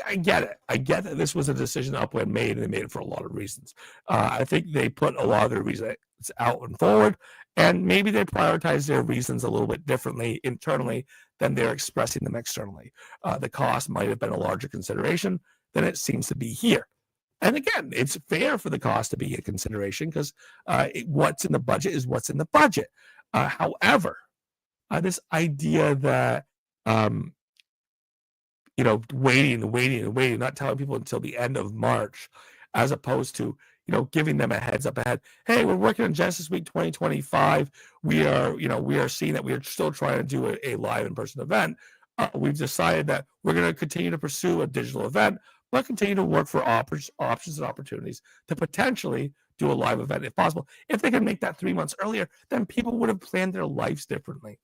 I get it. I get that this was a decision Upland made, and they made it for a lot of reasons. I think they put a lot of their reasons out and forward, and maybe they prioritize their reasons a little bit differently internally than they're expressing them externally. The cost might have been a larger consideration than it seems to be here. And again, it's fair for the cost to be a consideration because what's in the budget is what's in the budget. However, this idea that waiting, not telling people until the end of March, as opposed to giving them a heads up ahead. Hey, we're working on Genesis Week 2025. We are seeing that we are still trying to do a live in-person event. We've decided that we're going to continue to pursue a digital event, but continue to work for options and opportunities to potentially do a live event if possible. If they can make that 3 months earlier, then people would have planned their lives differently.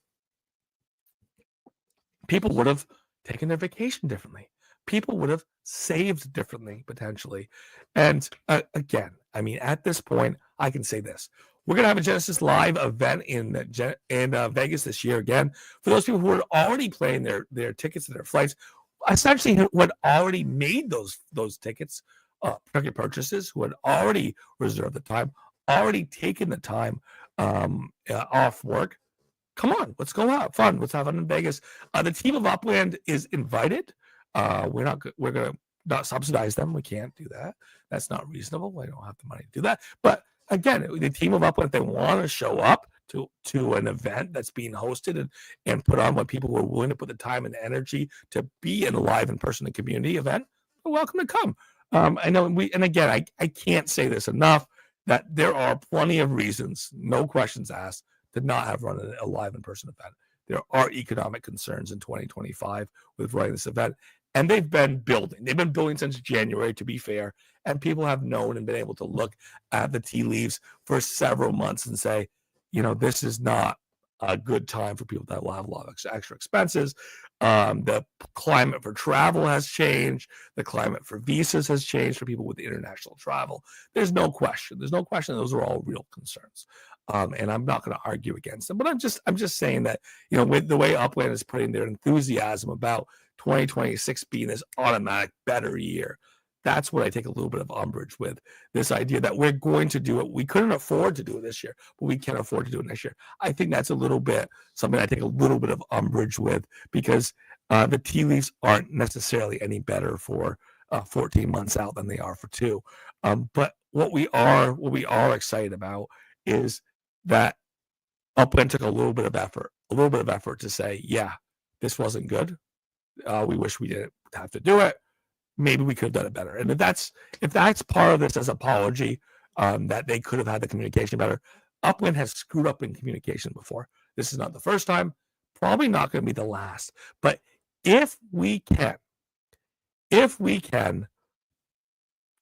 People would have taken their vacation differently. People would have saved differently, potentially. And again, I mean, at this point, I can say this. We're going to have a Genesis Live event in Vegas this year again. For those people who are already planning their tickets and their flights, essentially who had already made those tickets, ticket purchases, who had already reserved the time, already taken the time off work. Come on, let's go out. Fun. Let's have fun in Vegas. The team of Upland is invited. We're going to not subsidize them. We can't do that. That's not reasonable. We don't have the money to do that. But again, the team of Upland, if they want to show up to an event that's being hosted and put on by people who are willing to put the time and energy to be in a live in-person and community event, they're welcome to come. I know I can't say this enough, that there are plenty of reasons, no questions asked, to not have run a live in-person event. There are economic concerns in 2025 with running this event, and they've been building. They've been building since January, to be fair, And people have known and been able to look at the tea leaves for several months and say, this is not a good time for people that will have a lot of extra expenses. The climate for travel has changed. The climate for visas has changed for people with international travel. There's no question. Those are all real concerns. And I'm not going to argue against them, but I'm just saying that, with the way Upland is putting their enthusiasm about 2026 being this automatic better year, that's what I take a little bit of umbrage with, this idea that we're going to do it. We couldn't afford to do it this year, but we can afford to do it next year. I think that's a little bit something I take a little bit of umbrage with, because the tea leaves aren't necessarily any better for 14 months out than they are for 2. But what we are excited about is that Upland took a little bit of effort to say, yeah, this wasn't good. We wish we didn't have to do it. Maybe we could have done it better. And if that's part of this as apology, that they could have had the communication better. Upland has screwed up in communication before. This is not the first time, probably not going to be the last. But if we can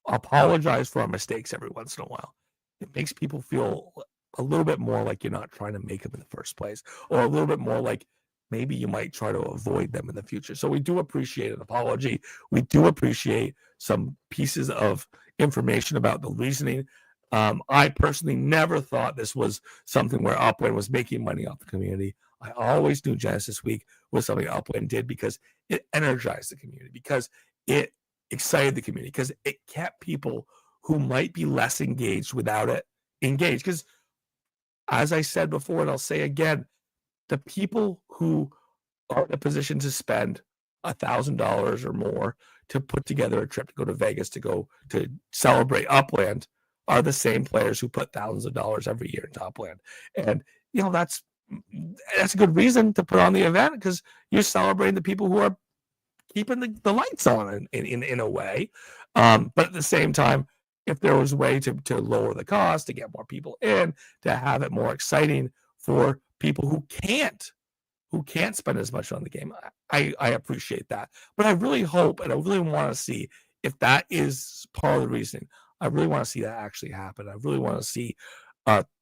apologize for our mistakes every once in a while, it makes people feel a little bit more like you're not trying to make them in the first place, or a little bit more like maybe you might try to avoid them in the future. So we do appreciate an apology. We do appreciate some pieces of information about the reasoning. I personally never thought this was something where Upland was making money off the community. I always knew Genesis Week was something Upland did because it energized the community, because it excited the community, because it kept people who might be less engaged without it engaged. Because as I said before, and I'll say again, the people who are in a position to spend $1,000 or more to put together a trip to go to Vegas to go to celebrate Upland are the same players who put thousands of dollars every year into Upland. And, that's a good reason to put on the event, because you're celebrating the people who are keeping the lights on in a way. But at the same time, if there was a way to lower the cost, to get more people in, to have it more exciting for people who can't spend as much on the game, I appreciate that. But I really hope, and I really want to see, if that is part of the reasoning, I really want to see that actually happen. I really want to see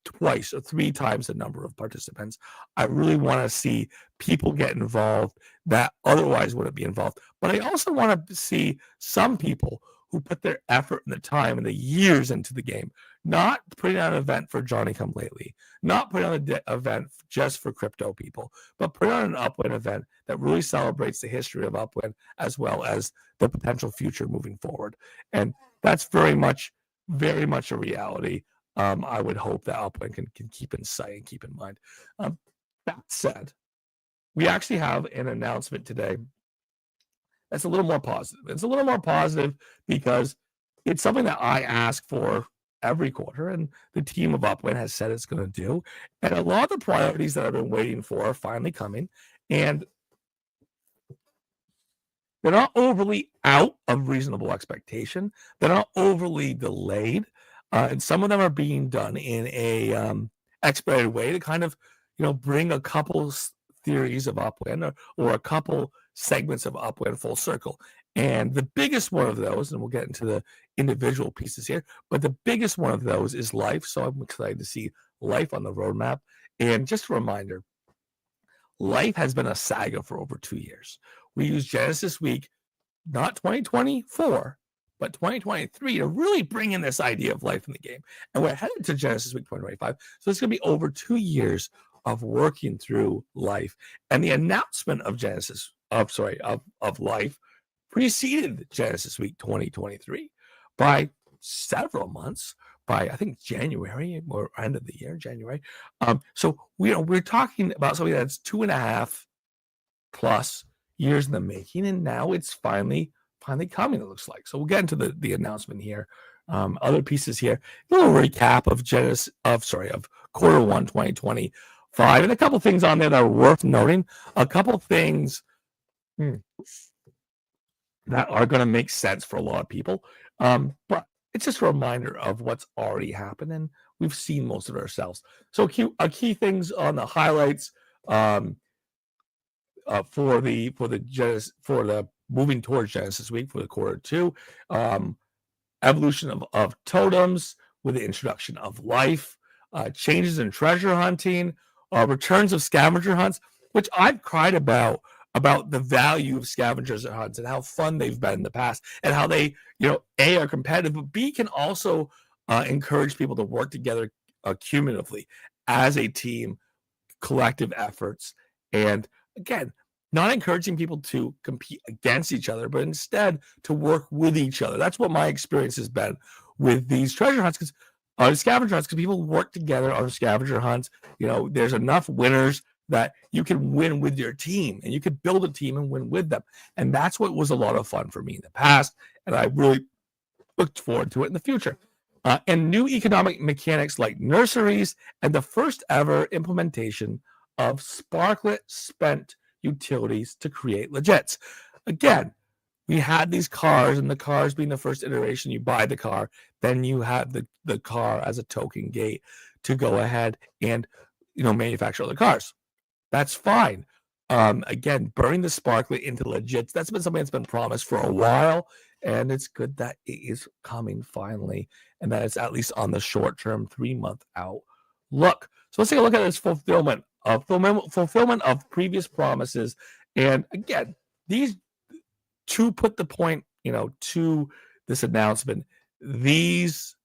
twice or 3 times the number of participants. I really want to see people get involved that otherwise wouldn't be involved. But I also want to see some people who put their effort and the time and the years into the game, not putting on an event for Johnny Come Lately, not putting on an event just for crypto people, but put on an Upland event that really celebrates the history of Upland as well as the potential future moving forward. And that's very much a reality. I would hope that Upland can keep in sight and keep in mind. That said, we actually have an announcement today that's a little more positive. It's a little more positive because it's something that I ask for every quarter, and the team of Upland has said it's going to do. And a lot of the priorities that I've been waiting for are finally coming, and they're not overly out of reasonable expectation. They're not overly delayed, and some of them are being done in a expedited way to kind of, bring a couple theories of Upland or a couple segments of Upland full circle. And the biggest one of those, and we'll get into the individual pieces here, but the biggest one of those is Life. So I'm excited to see Life on the roadmap. And just a reminder, Life has been a saga for over 2 years. We use Genesis Week, not 2024, but 2023 to really bring in this idea of Life in the game. And we're headed to Genesis Week 2025. So it's going to be over 2 years of working through Life. And the announcement of Life preceded Genesis Week 2023 by several months, by I think January or end of the year, January. So we're talking about something that's 2.5 plus years in the making, and now it's finally coming, it looks like. So we'll get into the announcement here. Other pieces here, a little recap of quarter 1 2025, and a couple things on there that are worth noting, a couple things that are going to make sense for a lot of people, but it's just a reminder of what's already happened, and we've seen most of it ourselves. So key things on the highlights for the moving towards Genesis Week for the quarter 2. evolution of totems with the introduction of life, changes in treasure hunting, returns of scavenger hunts, which I've cried about the value of scavenger hunts and how fun they've been in the past, and how they, A, are competitive, but B, can also encourage people to work together cumulatively as a team, collective efforts, and again, not encouraging people to compete against each other, but instead to work with each other. That's what my experience has been with these treasure hunts, because scavenger hunts, because people work together on scavenger hunts. There's enough winners that you can win with your team, and you could build a team and win with them. And that's what was a lot of fun for me in the past, and I really looked forward to it in the future. And new economic mechanics like nurseries, and the first ever implementation of Sparklet spent utilities to create legits. Again, we had these cars, and the cars being the first iteration, you buy the car, then you have the car as a token gate to go ahead and manufacture other cars. That's fine. Again, burning the Sparklet into legits, that's been something that's been promised for a while, and it's good that it is coming finally, and that it's at least on the short-term 3-month out look. So let's take a look at this fulfillment of previous promises. And again, these, to put the point, to this announcement, these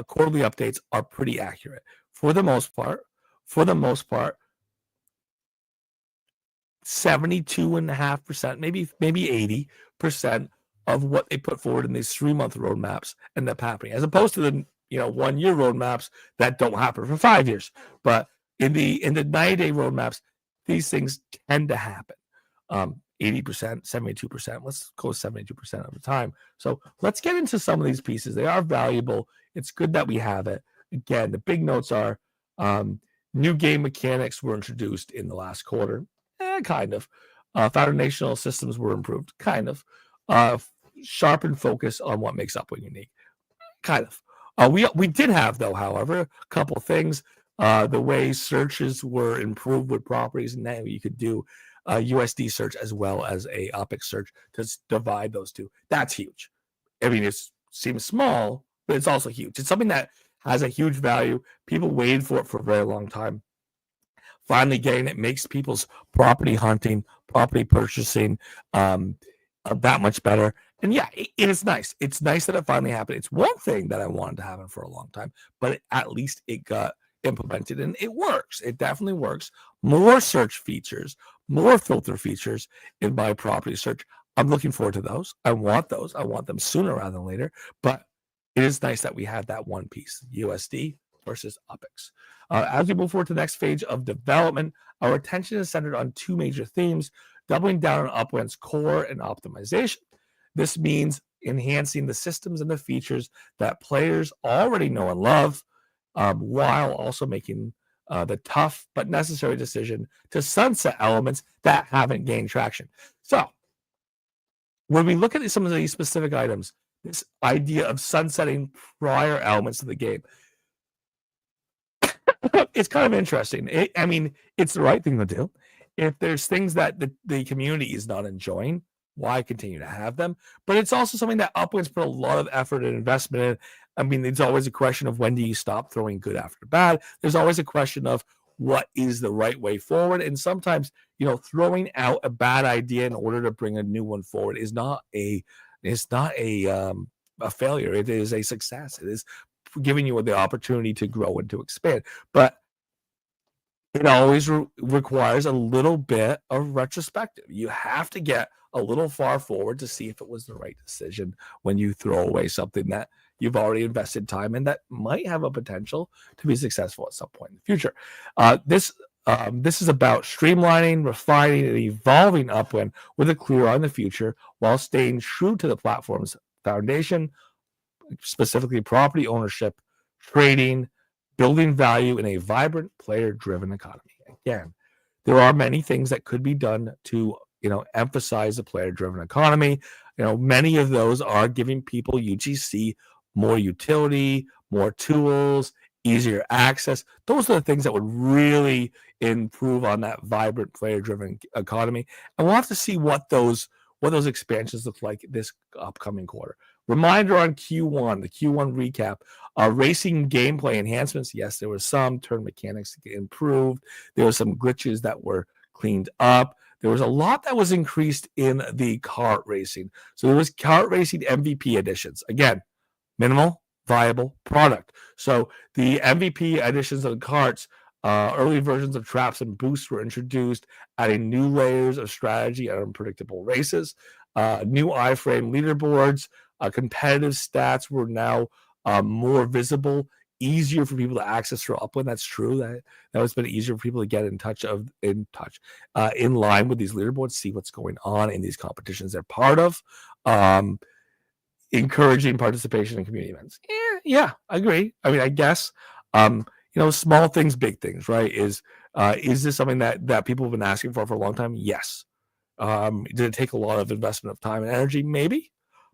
quarterly updates are pretty accurate for the most part. 72.5%, maybe 80% of what they put forward in these 3-month roadmaps end up happening, as opposed to the 1-year roadmaps that don't happen for 5 years. But in the 90-day roadmaps, these things tend to happen. 80%, 72%. Let's go 72% of the time. So let's get into some of these pieces. They are valuable. It's good that we have it. Again, the big notes are new game mechanics were introduced in the last quarter. Kind of. Foundational systems were improved. Kind of. Sharpened focus on what makes Upwin unique. Kind of. We did have, though, however, a couple things. The way searches were improved with properties, and now you could do USD search as well as a OPIC search to divide those two. That's huge. I mean, it seems small, but it's also huge. It's something that has a huge value. People waited for it for a very long time. Finally getting it makes people's property hunting, property purchasing that much better. And yeah, it is nice. It's nice that it finally happened. It's one thing that I wanted to happen for a long time, but at least it got implemented, and it works. It definitely works. More search features, more filter features in my property search. I'm looking forward to those. I want those. I want them sooner rather than later, but it is nice that we have that one piece, USD versus OPIX. As we move forward to the next phase of development, our attention is centered on two major themes: doubling down on Upwin's core and optimization. This means enhancing the systems and the features that players already know and love, while also making the tough but necessary decision to sunset elements that haven't gained traction. So when we look at some of these specific items, this idea of sunsetting prior elements of the game, it's kind of interesting. It's the right thing to do. If there's things that the community is not enjoying, why continue to have them? But it's also something that Upwin's put a lot of effort and investment in. It's always a question of when do you stop throwing good after bad. There's always a question of what is the right way forward. And sometimes, throwing out a bad idea in order to bring a new one forward is not a failure. It is a success. It is giving you the opportunity to grow and to expand. But it always requires a little bit of retrospective. You have to get a little far forward to see if it was the right decision when you throw away something that you've already invested time in that might have a potential to be successful at some point in the future. This is about streamlining, refining, and evolving Upwin with a clear eye on the future while staying true to the platform's foundation, specifically property ownership, trading, building value in a vibrant, player-driven economy. Again, there are many things that could be done to, emphasize the player-driven economy. Many of those are giving people UGC more utility, more tools, easier access. Those are the things that would really improve on that vibrant, player-driven economy. And we'll have to see what those what those expansions look like this upcoming quarter. Reminder on Q1, the Q1 recap, racing gameplay enhancements. Yes, there was some turn mechanics improved. There were some glitches that were cleaned up. There was a lot that was increased in the kart racing. So there was kart racing MVP additions. Again, minimal viable product. So the MVP additions of the carts, early versions of traps and boosts were introduced, adding new layers of strategy and unpredictable races. New iframe leaderboards, competitive stats were now more visible, easier for people to access through Upland. That's true. That has been easier for people to get in line with these leaderboards, see what's going on in these competitions they're part of. Encouraging participation in community events. Yeah, I agree. I mean, I guess, small things, big things, right? Is this something that people have been asking for a long time? Yes. Did it take a lot of investment of time and energy? Maybe.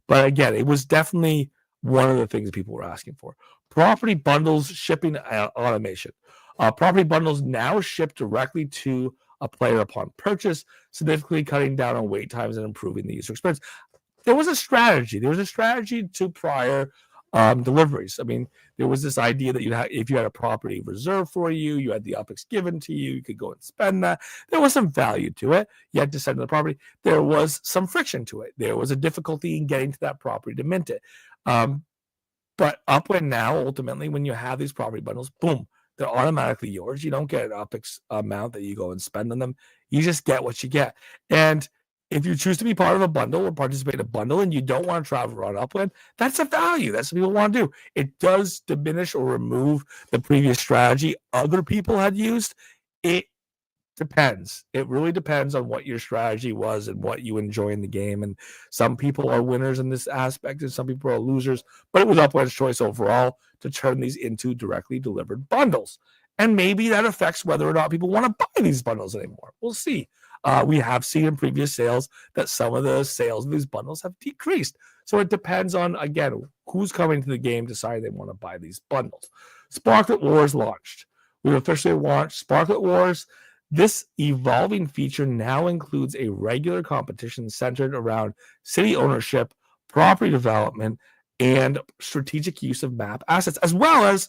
But again, it was definitely one of the things people were asking for. Property bundles, shipping automation. Property bundles now ship directly to a player upon purchase, significantly cutting down on wait times and improving the user experience. There was a strategy. There was a strategy to prior deliveries. I mean, there was this idea that if you had a property reserved for you, you had the UPX given to you, you could go and spend that. There was some value to it. You had to send the property. There was some friction to it. There was a difficulty in getting to that property to mint it. But Upland now, ultimately, when you have these property bundles, boom, they're automatically yours. You don't get an UPX amount that you go and spend on them. You just get what you get. And if you choose to be part of a bundle or participate in a bundle and you don't want to travel around Upland, that's a value. That's what people want to do. It does diminish or remove the previous strategy other people had used. It depends. It really depends on what your strategy was and what you enjoy in the game. And some people are winners in this aspect and some people are losers. But it was Upland's choice overall to turn these into directly delivered bundles. And maybe that affects whether or not people want to buy these bundles anymore. We'll see. We have seen in previous sales that some of the sales of these bundles have decreased. So it depends on, again, who's coming to the game, deciding they want to buy these bundles. Sparklet Wars launched. We've officially launched Sparklet Wars. This evolving feature now includes a regular competition centered around city ownership, property development, and strategic use of map assets, as well as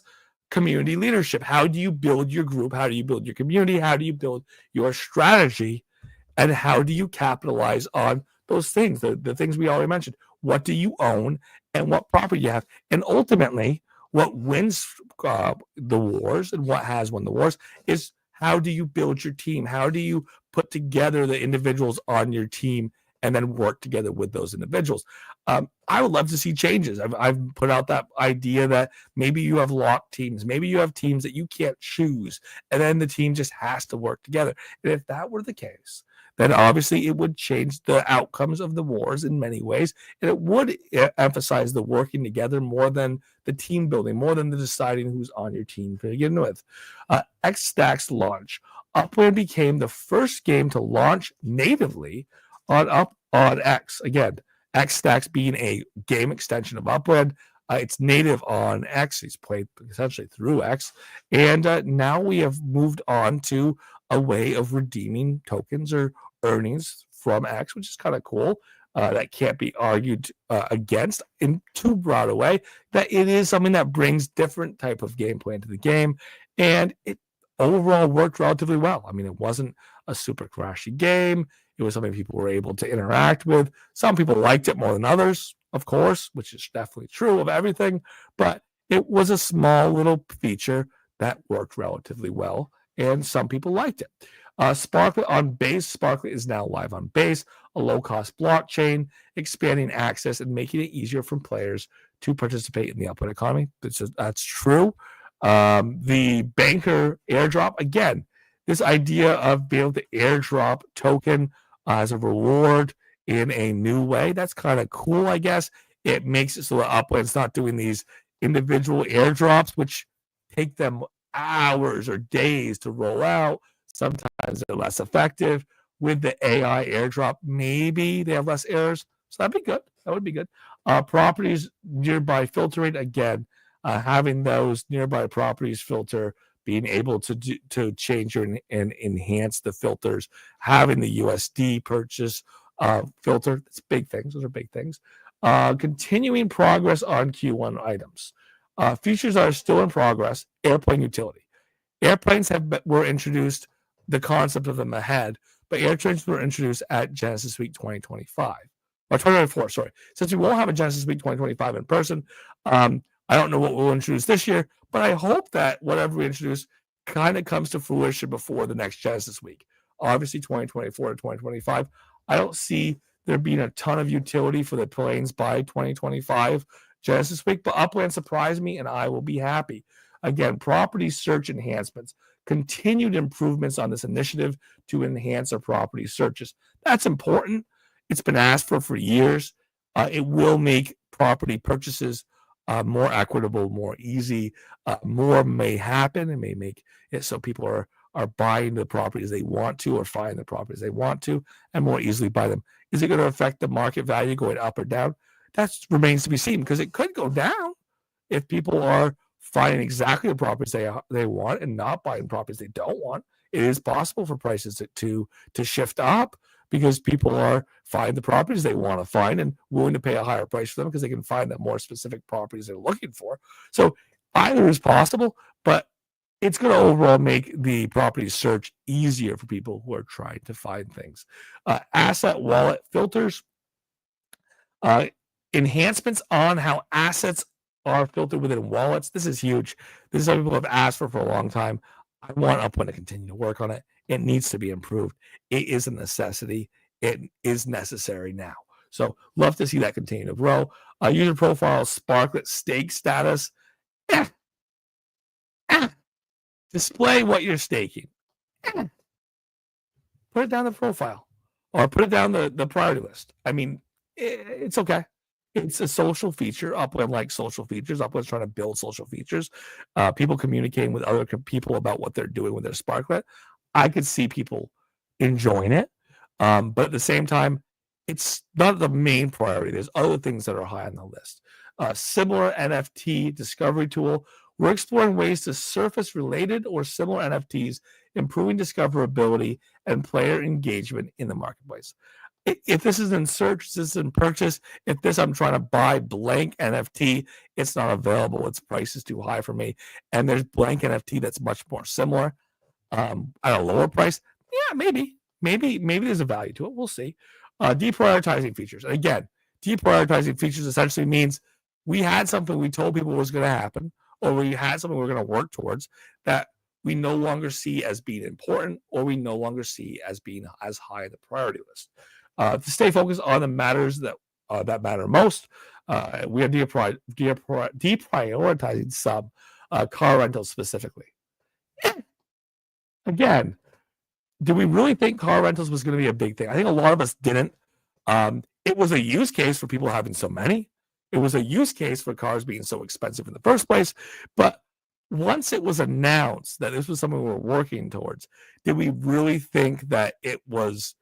community leadership. How do you build your group? How do you build your community? How do you build your strategy? And how do you capitalize on those things, the things we already mentioned? What do you own and what property you have? And ultimately, what wins the wars and what has won the wars is how do you build your team? How do you put together the individuals on your team and then work together with those individuals? I would love to see changes. I've put out that idea that maybe you have locked teams. Maybe you have teams that you can't choose, and then the team just has to work together. And if that were the case, then obviously it would change the outcomes of the wars in many ways. And it would emphasize the working together more than the team building, more than the deciding who's on your team to begin with. X-Stacks launch. Upland became the first game to launch natively on X. Again, X-Stacks being a game extension of Upland. It's native on X. It's played essentially through X. And now we have moved on to a way of redeeming tokens or earnings from X, which is kind of cool. That can't be argued against in too broad a way. That it is something that brings different type of gameplay into the game. And it overall worked relatively well. I mean, it wasn't a super crashy game. It was something people were able to interact with. Some people liked it more than others, of course, which is definitely true of everything. But it was a small little feature that worked relatively well, and some people liked it. Sparklet on Base. Sparklet is now live on Base, a low-cost blockchain, expanding access and making it easier for players to participate in the Upland economy. That's true. The banker airdrop, again, this idea of being able to airdrop token as a reward in a new way, that's kind of cool, I guess. It makes it so that Upland's not doing these individual airdrops, which take them hours or days to roll out. Sometimes they're less effective. With the AI airdrop, maybe they have less errors. So that'd be good. That would be good. Properties nearby filtering, again, having those nearby properties filter, being able to change and enhance the filters, having the USD purchase filter. It's big things. Those are big things. Continuing progress on Q1 items. Features are still in progress. Airplane utility. Airplanes were introduced, the concept of them ahead, but airplanes were introduced at Genesis Week 2025. Or 2024, sorry. Since we won't have a Genesis Week 2025 in person, I don't know what we'll introduce this year, but I hope that whatever we introduce kind of comes to fruition before the next Genesis Week. Obviously, 2024 to 2025, I don't see there being a ton of utility for the planes by 2025 Genesis Week, but Upland surprised me, and I will be happy. Again, property search enhancements, continued improvements on this initiative to enhance our property searches. That's important. It's been asked for years. It will make property purchases more equitable, more easy. More may happen. It may make it so people are buying the properties they want to or finding the properties they want to and more easily buy them. Is it going to affect the market value going up or down? That remains to be seen, because it could go down if people are finding exactly the properties they want and not buying properties they don't want. It is possible for prices to shift up because people are finding the properties they want to find and willing to pay a higher price for them because they can find the more specific properties they're looking for. So either is possible, but it's going to overall make the property search easier for people who are trying to find things. Asset wallet filters, enhancements on how assets are filtered within wallets. This is huge. This is something people have asked for a long time. I want Upland to continue to work on it. It needs to be improved. It is a necessity. It is necessary now. So love to see that continue to grow. User profile, Sparklet, stake status. Display what you're staking. Put it down the profile or put it down the priority list. I mean, it's okay. It's a social feature. Upland likes social features. Upland's trying to build social features. People communicating with other people about what they're doing with their Sparklet. I could see people enjoying it. But at the same time, it's not the main priority. There's other things that are high on the list. Similar NFT discovery tool. We're exploring ways to surface related or similar NFTs, improving discoverability and player engagement in the marketplace. If this is in search, this is in purchase, if this I'm trying to buy blank NFT, it's not available. Its price is too high for me. And there's blank NFT that's much more similar at a lower price. Yeah, maybe there's a value to it. We'll see. Deprioritizing features. And again, deprioritizing features essentially means we had something we told people was going to happen, or we had something we're going to work towards that we no longer see as being important, or we no longer see as being as high on the priority list. To stay focused on the matters that matter most, we are deprioritizing some car rentals specifically. Again, did we really think car rentals was going to be a big thing? I think a lot of us didn't. It was a use case for people having so many. It was a use case for cars being so expensive in the first place. But once it was announced that this was something we were working towards, did we really think that it was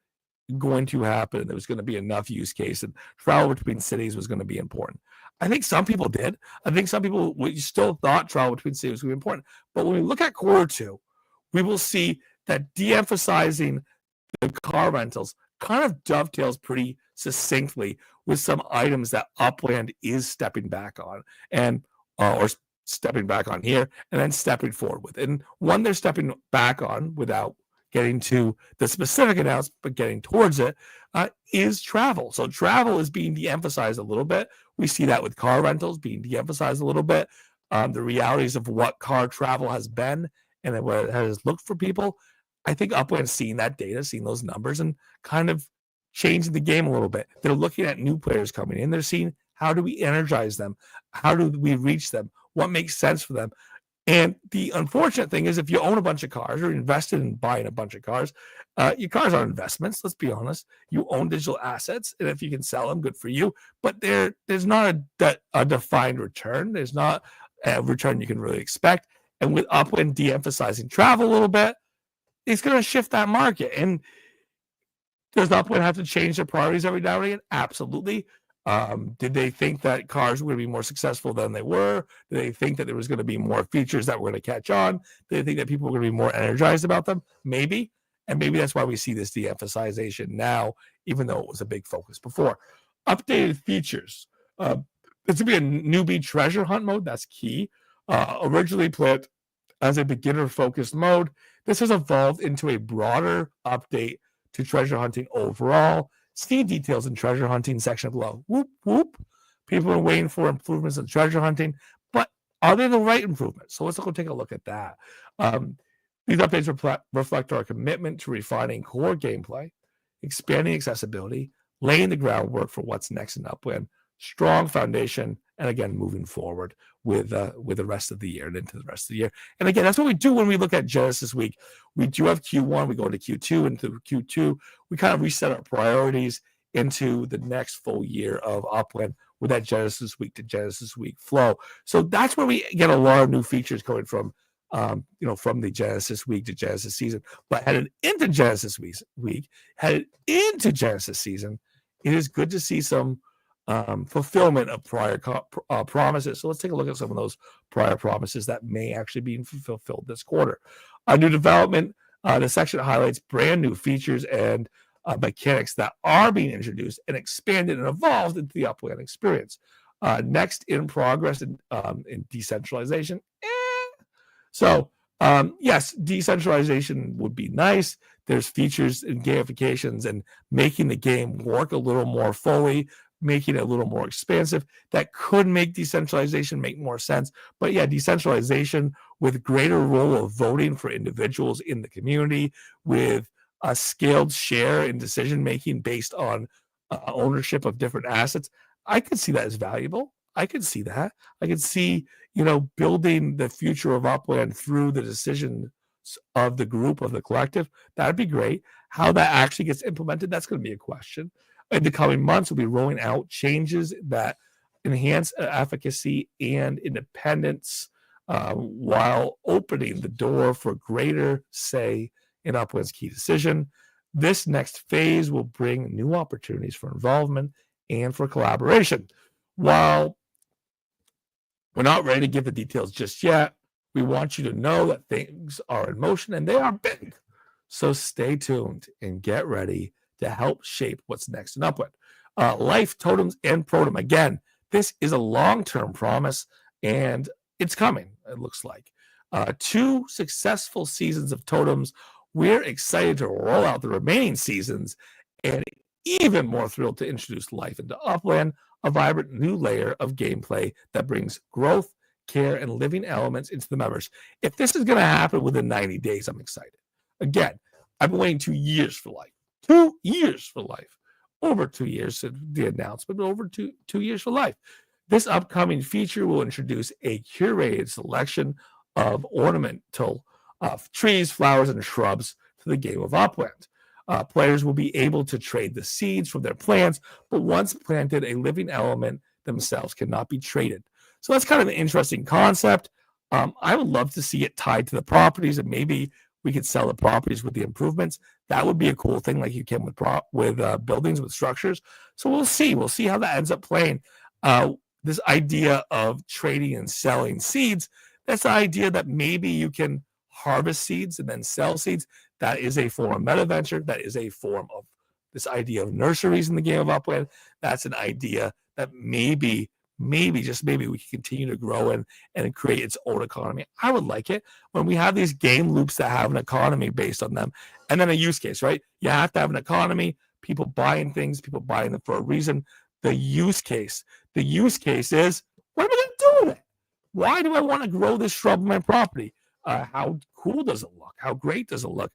going to happen? There was going to be enough use case and travel between cities was going to be important. I think some people did. I think some people still thought travel between cities was going to be important. But when we look at Q2, we will see that de-emphasizing the car rentals kind of dovetails pretty succinctly with some items that Upland is stepping back on and or stepping back on here and then stepping forward with. And one they're stepping back on without getting to the specific announcement, but getting towards it, is travel. So travel is being de-emphasized a little bit. We see that with car rentals being de-emphasized a little bit. The realities of what car travel has been and what it has looked for people. I think Upland's seeing that data, seeing those numbers, and kind of changing the game a little bit. They're looking at new players coming in. They're seeing, how do we energize them? How do we reach them? What makes sense for them? And the unfortunate thing is, if you own a bunch of cars or invested in buying a bunch of cars, your cars are investments. Let's be honest. You own digital assets, and if you can sell them, good for you. But there's not a defined return. There's not a return you can really expect. And with Upland de-emphasizing travel a little bit, it's going to shift that market. And does Upland have to change their priorities every now and again? Absolutely. Did they think that cars were going to be more successful than they were? Did they think that there was going to be more features that were going to catch on? Did they think that people were going to be more energized about them? Maybe. And maybe that's why we see this de-emphasization now even though it was a big focus before. Updated features. There's going to be a newbie treasure hunt mode. That's key. Originally planned as a beginner-focused mode, this has evolved into a broader update to treasure hunting overall. See details in treasure hunting section below. Whoop, whoop. People are waiting for improvements in treasure hunting, but are they the right improvements? So let's go take a look at that. These updates reflect our commitment to refining core gameplay, expanding accessibility, laying the groundwork for what's next in Upland, strong foundation, and again, moving forward with the rest of the year and into the rest of the year. And again, that's what we do when we look at Genesis Week. We do have Q1, we go into Q2, and through Q2, we kind of reset our priorities into the next full year of Upland with that Genesis Week to Genesis Week flow. So that's where we get a lot of new features coming from, from the Genesis Week to Genesis season. But headed into Genesis Week, headed into Genesis season, it is good to see some fulfillment of prior promises. So let's take a look at some of those prior promises that may actually be fulfilled this quarter. A new development, the section highlights brand new features and mechanics that are being introduced and expanded and evolved into the Upland experience. Next in progress in decentralization. So yes, decentralization would be nice. There's features and gamifications and making the game work a little more fully, making it a little more expansive. That could make decentralization make more sense. But yeah, decentralization with greater role of voting for individuals in the community, with a scaled share in decision making based on ownership of different assets. I could see that as valuable. I could see that. I could see, building the future of Upland through the decisions of the group, of the collective. That'd be great. How that actually gets implemented, that's going to be a question. In the coming months, we'll be rolling out changes that enhance efficacy and independence while opening the door for greater say in Upland's key decision. This next phase will bring new opportunities for involvement and for collaboration. While we're not ready to give the details just yet, we want you to know that things are in motion and they are big. So stay tuned and get ready to help shape what's next in Upland. Life, totems, and Protem. Again, this is a long-term promise, and it's coming, it looks like. 2 successful seasons of totems. We're excited to roll out the remaining seasons, and even more thrilled to introduce life into Upland, a vibrant new layer of gameplay that brings growth, care, and living elements into the members. If this is going to happen within 90 days, I'm excited. Again, I've been waiting 2 years for life. 2 years for life. Over 2 years since the announcement, but over 2 years for life. This upcoming feature will introduce a curated selection of ornamental trees, flowers, and shrubs to the game of Upland. Players will be able to trade the seeds from their plants, but once planted, a living element themselves cannot be traded. So that's kind of an interesting concept. I would love to see it tied to the properties, and maybe we could sell the properties with the improvements. That would be a cool thing, like you can with buildings, with structures. So we'll see. We'll see how that ends up playing. This idea of trading and selling seeds, that's the idea that maybe you can harvest seeds and then sell seeds. That is a form of meta venture. That is a form of this idea of nurseries in the game of Upland. That's an idea that maybe, just maybe we can continue to grow and create its own economy. I would like it when we have these game loops that have an economy based on them, and then a use case, right? You have to have an economy, people buying things, people buying them for a reason. The use case is, what am I going to do with it? Why do I want to grow this shrub on my property? How cool does it look? How great does it look?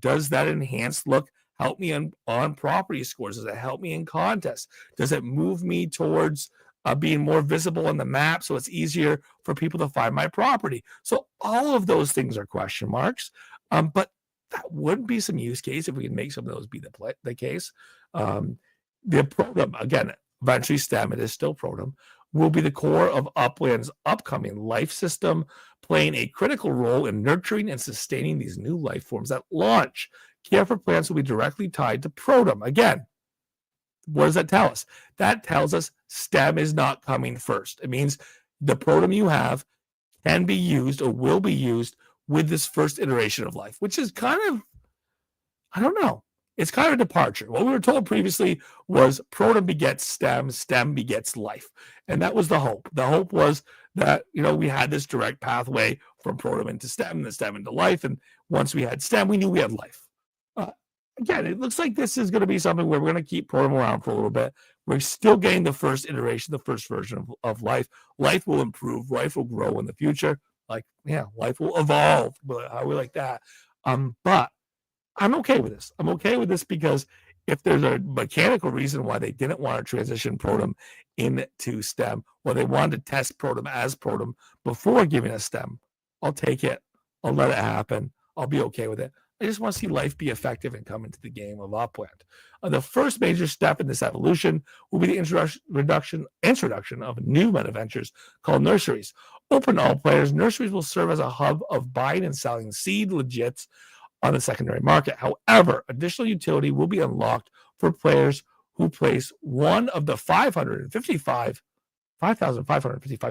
Does that enhanced look help me on property scores? Does it help me in contests? Does it move me towards being more visible on the map so it's easier for people to find my property? So all of those things are question marks, but that would be some use case if we can make some of those be the case. The Protem, again, eventually STEM, it is still Protem, will be the core of Upland's upcoming life system, playing a critical role in nurturing and sustaining these new life forms at launch. Care for plants will be directly tied to Protem. Again, what does that tell us? That tells us STEM is not coming first. It means the Protem you have can be used or will be used with this first iteration of life, which is kind of, I don't know. It's kind of a departure. What we were told previously was protum begets stem, stem begets life. And that was the hope. The hope was that, we had this direct pathway from protum into stem, the stem into life. And once we had stem, we knew we had life. Again, it looks like this is going to be something where we're going to keep protum around for a little bit. We're still getting the first iteration, the first version of life. Life will improve. Life will grow in the future. Life will evolve. How we like that. But I'm okay with this. I'm okay with this because if there's a mechanical reason why they didn't want to transition protum into stem, or they wanted to test protum as protum before giving us stem, I'll take it. I'll let it happen. I'll be okay with it. I just want to see life be effective and come into the game of Upland. The first major step in this evolution will be the introduction of new meta ventures called nurseries. Open to all players, nurseries will serve as a hub of buying and selling seed legits on the secondary market. However, additional utility will be unlocked for players who place one of the 5,555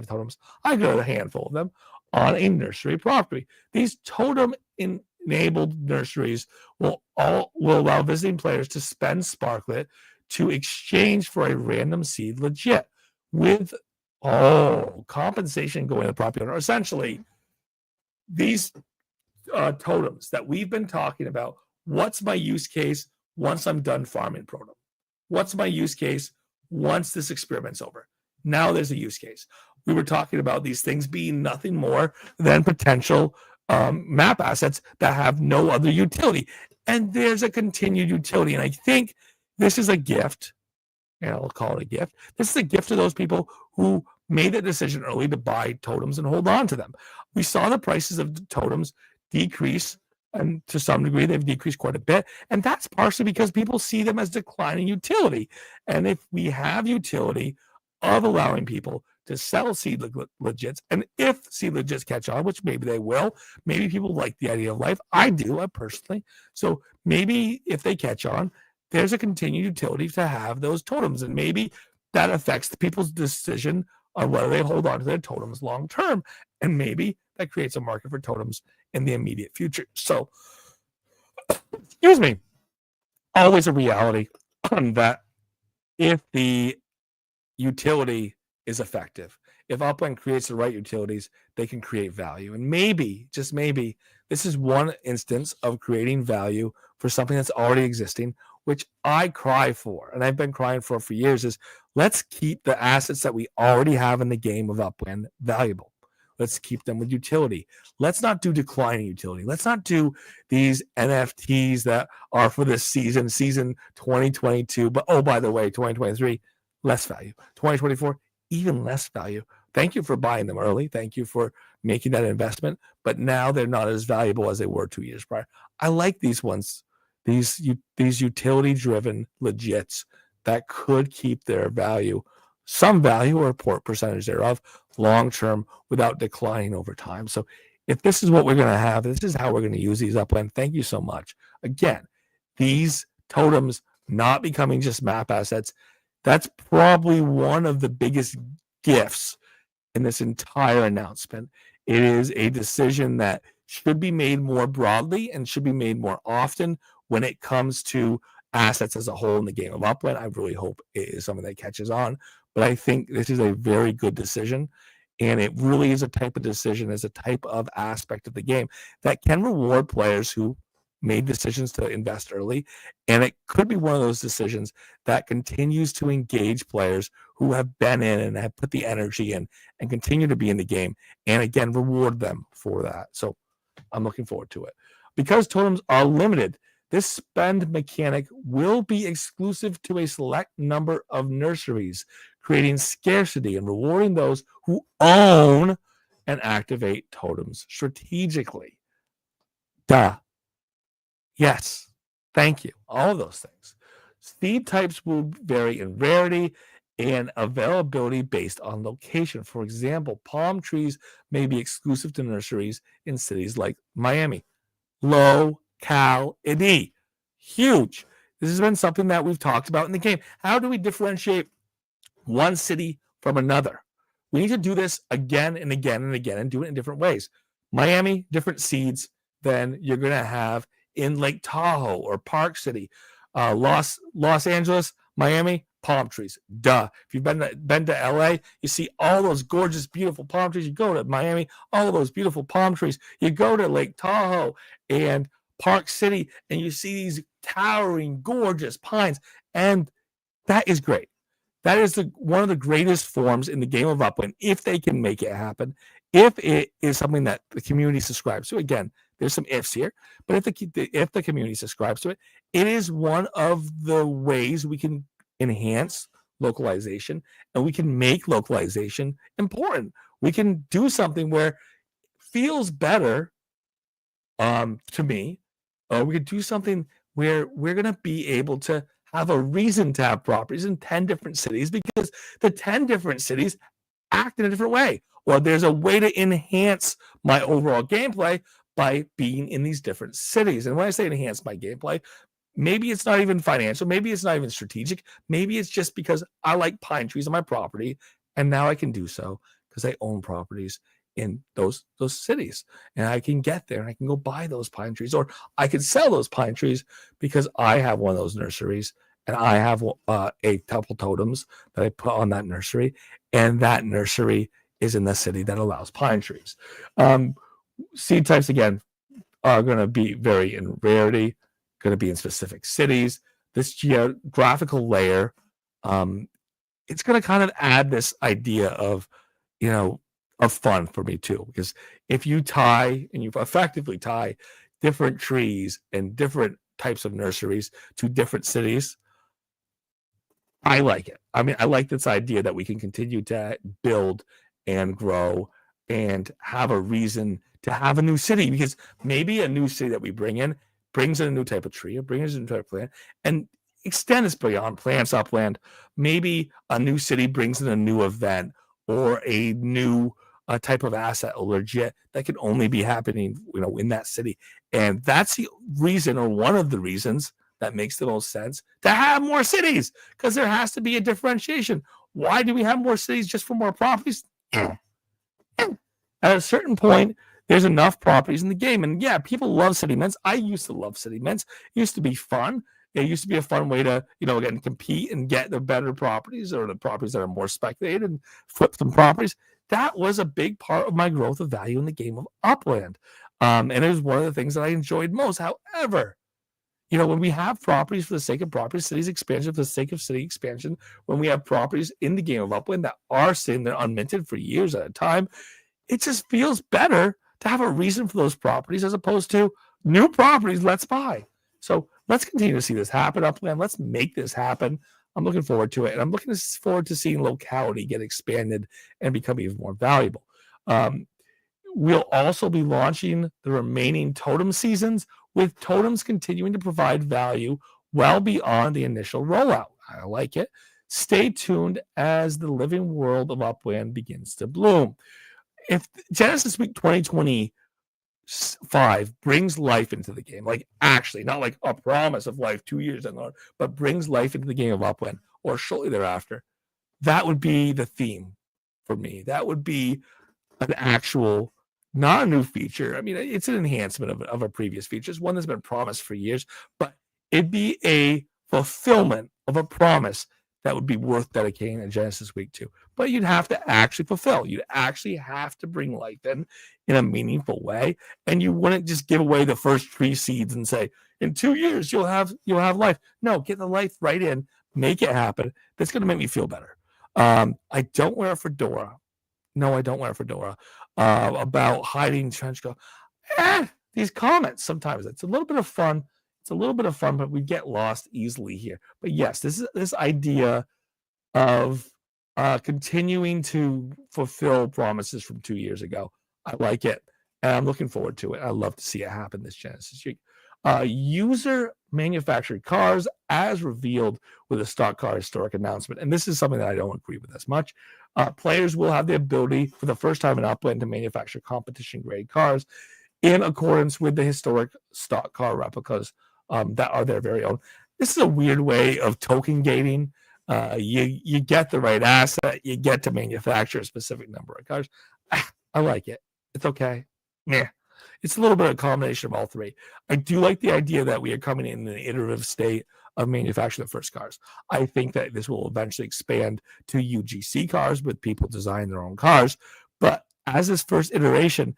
totems, I got a handful of them, on a nursery property. These totem-enabled nurseries will allow visiting players to spend Sparklet to exchange for a random seed legit with compensation going to the property owner. Essentially, these totems that we've been talking about. What's my use case once I'm done farming protum? What's my use case once this experiment's over? Now there's a use case. We were talking about these things being nothing more than potential map assets that have no other utility. And there's a continued utility. And I think this is a gift. I'll call it a gift. This is a gift to those people who made the decision early to buy totems and hold on to them. We saw the prices of the totems decrease, and to some degree they've decreased quite a bit, and that's partially because people see them as declining utility. And if we have utility of allowing people to sell seed legits, and if seed legits catch on, which maybe they will, maybe people like the idea of life. I do, I personally. So maybe if they catch on, there's a continued utility to have those totems, and maybe that affects the people's decision on whether they hold on to their totems long term, and maybe that creates a market for totems in the immediate future. So, excuse me, always a reality that if the utility is effective, if Upland creates the right utilities, they can create value. And maybe, just maybe, this is one instance of creating value for something that's already existing, which I cry for, and I've been crying for years, is let's keep the assets that we already have in the game of Upland valuable. Let's keep them with utility. Let's not do declining utility. Let's not do these NFTs that are for this season 2022. But, oh, by the way, 2023, less value. 2024, even less value. Thank you for buying them early. Thank you for making that investment. But now they're not as valuable as they were 2 years prior. I like these ones, these utility-driven legits that could keep their value, some value or a percentage thereof, long-term without declining over time. So if this is what we're going to have, this is how we're going to use these Upland. Thank you so much. Again, these totems not becoming just map assets, that's probably one of the biggest gifts in this entire announcement. It is a decision that should be made more broadly and should be made more often when it comes to assets as a whole in the game of Upland. I really hope it is something that catches on, but I think this is a very good decision, and it really is a type of decision, as a type of aspect of the game that can reward players who made decisions to invest early, and it could be one of those decisions that continues to engage players who have been in and have put the energy in and continue to be in the game, and again, reward them for that. So I'm looking forward to it. Because totems are limited, this spend mechanic will be exclusive to a select number of nurseries, creating scarcity and rewarding those who own and activate totems strategically. Duh. Yes. Thank you. All of those things. Seed types will vary in rarity and availability based on location. For example, palm trees may be exclusive to nurseries in cities like Miami. Locality. Huge. This has been something that we've talked about in the game. How do we differentiate one city from another? We need to do this again and again and again and do it in different ways. Miami, different seeds than you're going to have in Lake Tahoe or Park City. Los Angeles, Miami, palm trees. Duh. If you've been to LA, you see all those gorgeous, beautiful palm trees. You go to Miami, all those beautiful palm trees. You go to Lake Tahoe and Park City, and you see these towering, gorgeous pines. And that is great. That is one of the greatest forms in the game of upland, if they can make it happen, if it is something that the community subscribes to. Again, there's some ifs here, but if the community subscribes to it, it is one of the ways we can enhance localization, and we can make localization important. We can do something where it feels better to me. We could do something where we're going to be able to have a reason to have properties in 10 different cities, because the 10 different cities act in a different way. Or there's a way to enhance my overall gameplay by being in these different cities. And when I say enhance my gameplay, maybe it's not even financial, maybe it's not even strategic, maybe it's just because I like pine trees on my property, and now I can do so because I own properties in those cities, and I can get there and I can go buy those pine trees, or I can sell those pine trees because I have one of those nurseries, and I have a couple totems that I put on that nursery, and that nursery is in the city that allows pine trees. Seed types, again, are going to be very in rarity, going to be in specific cities. This geographical layer, it's going to kind of add this idea of, of fun for me too, because if you tie and you effectively tie different trees and different types of nurseries to different cities, I like it. I mean, I like this idea that we can continue to build and grow and have a reason to have a new city, because maybe a new city that we bring in brings in a new type of tree, or brings in a new type of plant, and extend this beyond plants upland. Maybe a new city brings in a new event or a new type of asset or legit that can only be happening, in that city. And that's the reason, or one of the reasons, that makes the most sense to have more cities, because there has to be a differentiation. Why do we have more cities just for more properties? At a certain point, there's enough properties in the game. And yeah, people love city mints. I used to love city mints. It used to be fun. It used to be a fun way to, again, compete and get the better properties, or the properties that are more speculated, and flip some properties. That was a big part of my growth of value in the game of upland. And it was one of the things that I enjoyed most. However, when we have properties for the sake of properties, cities expansion for the sake of city expansion, when we have properties in the game of upland that are sitting there unminted for years at a time, it just feels better to have a reason for those properties as opposed to new properties let's buy. So let's continue to see this happen upland. Let's make this happen. I'm looking forward to it. And I'm looking forward to seeing locality get expanded and become even more valuable. We'll also be launching the remaining totem seasons, with totems continuing to provide value well beyond the initial rollout. I like it. Stay tuned as the living world of upland begins to bloom. If Genesis Week 2025 brings life into the game, like actually, not like a promise of life 2 years down the road, but brings life into the game of upland, or shortly thereafter, that would be the theme for me. That would be an actual, not a new feature. I mean, it's an enhancement of a previous feature. It's one that's been promised for years, but it'd be a fulfillment of a promise that would be worth dedicating a Genesis Week to. But you'd have to actually fulfill. You'd actually have to bring life in a meaningful way, and you wouldn't just give away the first 3 seeds and say, in 2 years you'll have life. No, get the life right in, make it happen. That's going to make me feel better. I don't wear a fedora. No, I don't wear a fedora. About hiding trench coat. These comments sometimes, it's a little bit of fun. It's a little bit of fun, but we get lost easily here. But yes, this idea of continuing to fulfill promises from 2 years ago. I like it, and I'm looking forward to it. I love to see it happen this Genesis Week. User manufactured cars as revealed with a stock car historic announcement. And this is something that I don't agree with as much. Players will have the ability for the first time in upland to manufacture competition grade cars in accordance with the historic stock car replicas that are their very own. This is a weird way of token gating. You get the right asset, you get to manufacture a specific number of cars. I like it. It's okay. Yeah. It's a little bit of a combination of all three. I do like the idea that we are coming in an iterative state of manufacturing the first cars. I think that this will eventually expand to UGC cars with people designing their own cars. But as this first iteration,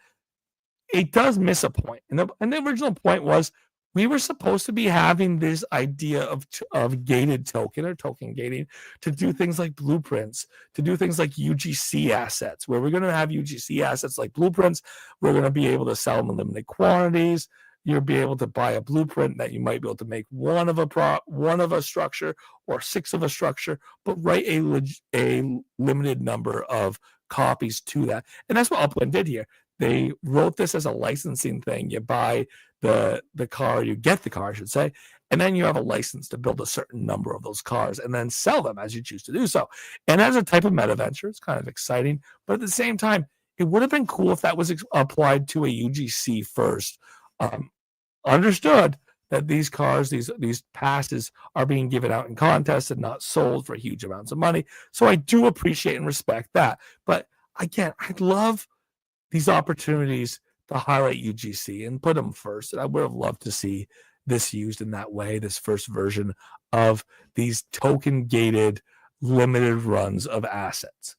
it does miss a point. And the original point was we were supposed to be having this idea of gated token or token gating to do things like blueprints, to do things like UGC assets, where we're going to have UGC assets like blueprints. We're going to be able to sell them in limited quantities. You'll be able to buy a blueprint that you might be able to make one of a structure or 6 of a structure, but write a limited number of copies to that. And that's what Upland did here. They wrote this as a licensing thing. You buy the car, you get the car, I should say, and then you have a license to build a certain number of those cars and then sell them as you choose to do so. And as a type of meta venture, it's kind of exciting, but at the same time, it would have been cool if that was applied to a UGC first. Understood that these cars, these passes are being given out in contests and not sold for huge amounts of money. So I do appreciate and respect that. But again, I'd love these opportunities to highlight UGC and put them first. And I would have loved to see this used in that way, this first version of these token-gated limited runs of assets.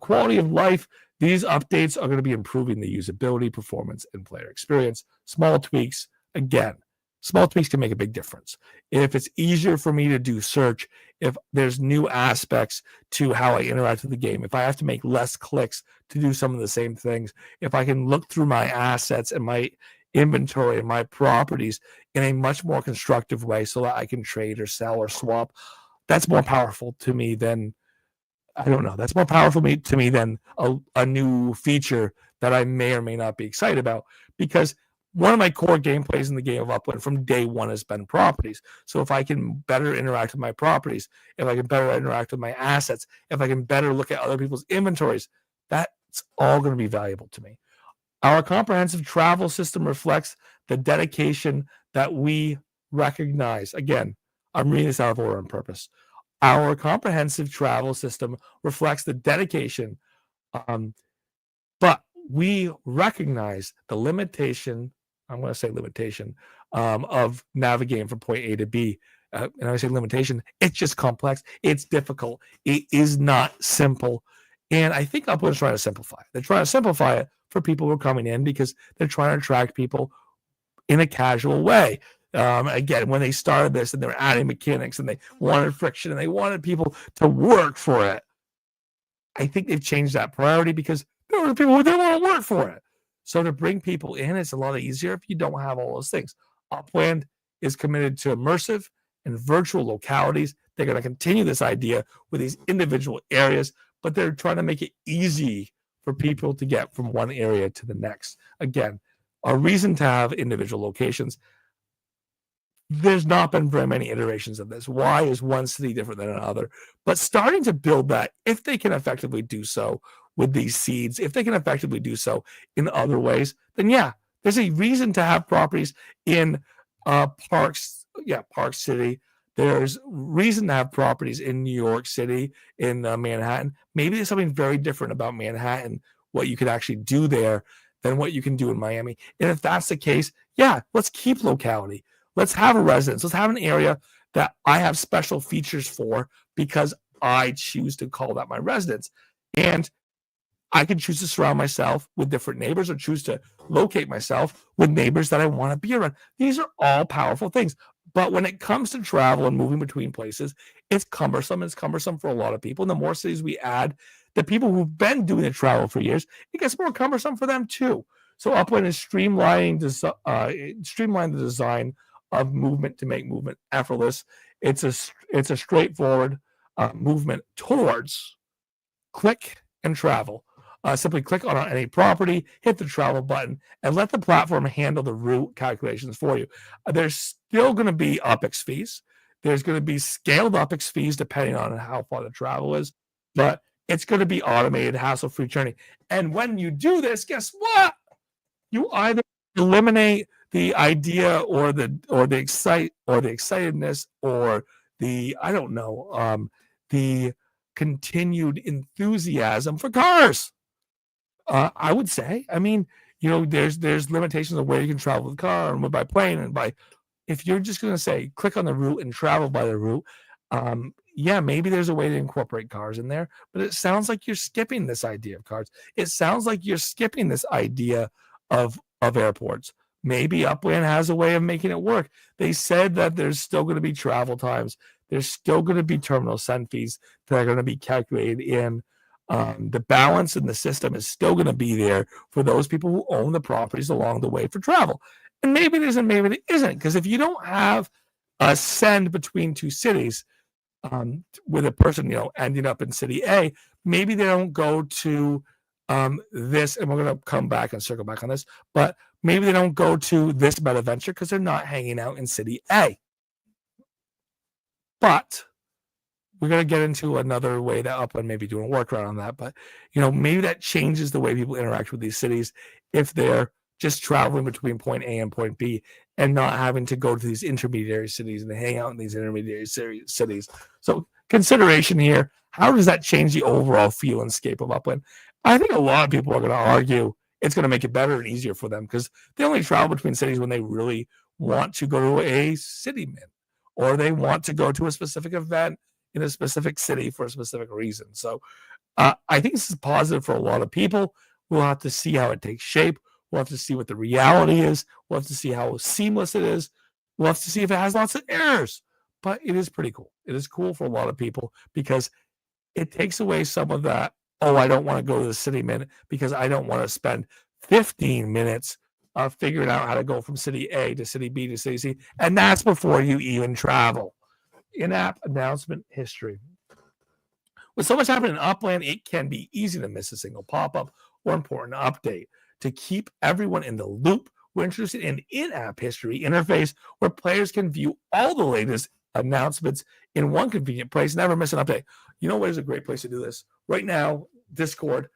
Quality of life, these updates are going to be improving the usability, performance, and player experience. Small tweaks, again, small tweaks can make a big difference. If it's easier for me to do search, if there's new aspects to how I interact with the game, if I have to make less clicks to do some of the same things, if I can look through my assets and my inventory and my properties in a much more constructive way so that I can trade or sell or swap, that's more powerful to me than, I don't know, that's more powerful to me than a new feature that I may or may not be excited about, because one of my core gameplays in the game of Upland from day one has been properties. So if I can better interact with my properties, if I can better interact with my assets, if I can better look at other people's inventories, that's all going to be valuable to me. Our comprehensive travel system reflects the dedication that we recognize. Again, I'm reading this out of order on purpose. Our comprehensive travel system reflects the dedication, but we recognize the limitation, I'm going to say limitation, of navigating from point A to B. And I say limitation, it's just complex. It's difficult. It is not simple. And I think Upland's trying to simplify it. They're trying to simplify it for people who are coming in because they're trying to attract people in a casual way. Again, when they started this and they were adding mechanics and they wanted friction and they wanted people to work for it, I think they've changed that priority because there are people who don't want to work for it. So to bring people in, it's a lot easier if you don't have all those things. Upland is committed to immersive and virtual localities. They're going to continue this idea with these individual areas, but they're trying to make it easy for people to get from one area to the next. Again, a reason to have individual locations. There's not been very many iterations of this. Why is one city different than another? But starting to build that, if they can effectively do so with these seeds, if they can effectively do so in other ways, then yeah, there's a reason to have properties in Park City. There's reason to have properties in New York City, in Manhattan. Maybe there's something very different about Manhattan, what you could actually do there than what you can do in Miami. And if that's the case, yeah, let's keep locality. Let's have a residence. Let's have an area that I have special features for because I choose to call that my residence. And I can choose to surround myself with different neighbors or choose to locate myself with neighbors that I want to be around. These are all powerful things. But when it comes to travel and moving between places, it's cumbersome. It's cumbersome for a lot of people. And the more cities we add, the people who've been doing the travel for years, it gets more cumbersome for them too. So Upland is streamlining the design of movement to make movement effortless. It's a straightforward movement towards click and travel. Simply click on any property, hit the travel button, and let the platform handle the route calculations for you. There's still going to be UpX fees. There's going to be scaled UpX fees depending on how far the travel is, but it's going to be automated, hassle-free journey. And when you do this, guess what? You either eliminate the idea or the excitedness or the the continued enthusiasm for cars. I would say, I mean, there's limitations of where you can travel with car and by plane and by if you're just going to say, click on the route and travel by the route, yeah, maybe there's a way to incorporate cars in there, but it sounds like you're skipping this idea of cars. It sounds like you're skipping this idea of airports. Maybe Upland has a way of making it work. They said that there's still going to be travel times. There's still going to be terminal send fees that are going to be calculated in. The balance in the system is still going to be there for those people who own the properties along the way for travel. And maybe it isn't, maybe it isn't. Because if you don't have a send between two cities, with a person, ending up in city A, maybe they don't go to this, and we're going to come back and circle back on this, but maybe they don't go to this meta venture because they're not hanging out in city A. But we're going to get into another way that Upland may be doing a workaround on that. But, maybe that changes the way people interact with these cities if they're just traveling between point A and point B and not having to go to these intermediary cities and hang out in these intermediary cities. So consideration here, how does that change the overall feel and scape of Upland? I think a lot of people are going to argue it's going to make it better and easier for them because they only travel between cities when they really want to go to a city min, or they want to go to a specific event in a specific city for a specific reason. So I think this is positive for a lot of people. We'll have to see how it takes shape. We'll have to see what the reality is. We'll have to see how seamless it is. We'll have to see if it has lots of errors. But it is pretty cool. It is cool for a lot of people because it takes away some of that, I don't want to go to the city min because I don't want to spend 15 minutes figuring out how to go from city A to city B to city C. And that's before you even travel. In-app announcement history. With so much happening in Upland, it can be easy to miss a single pop-up or important update. To keep everyone in the loop, we're introducing an in-app history interface where players can view all the latest announcements in one convenient place, never miss an update. You know what is a great place to do this? Right now, Discord,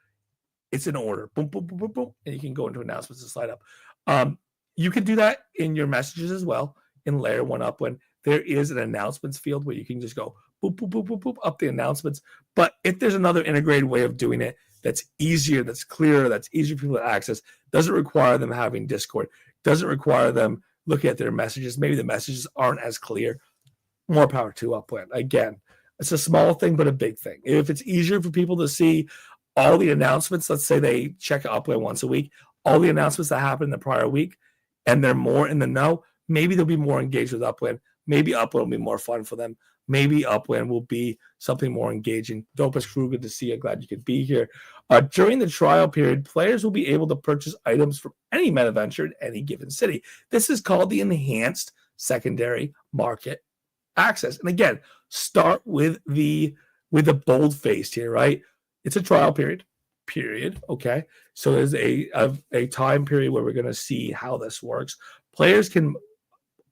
it's in order. Boom, boom, boom, boom, boom, and you can go into announcements and slide up. You can do that in your messages as well in Layer 1 Upland. There is an announcements field where you can just go boop, boop, boop, boop, boop, up the announcements. But if there's another integrated way of doing it that's easier, that's clearer, that's easier for people to access, doesn't require them having Discord, doesn't require them looking at their messages, maybe the messages aren't as clear, more power to Upland. Again, it's a small thing, but a big thing. If it's easier for people to see all the announcements, let's say they check Upland once a week, all the announcements that happened the prior week, and they're more in the know, maybe they'll be more engaged with Upland. Maybe Upland will be more fun for them. Maybe Upland will be something more engaging. Dopest crew, good to see you. Glad you could be here. During the trial period, players will be able to purchase items from any meta venture in any given city. This is called the enhanced secondary market access. And again, start with the bold faced here, right? It's a trial period. Okay. So there's a time period where we're going to see how this works. Players can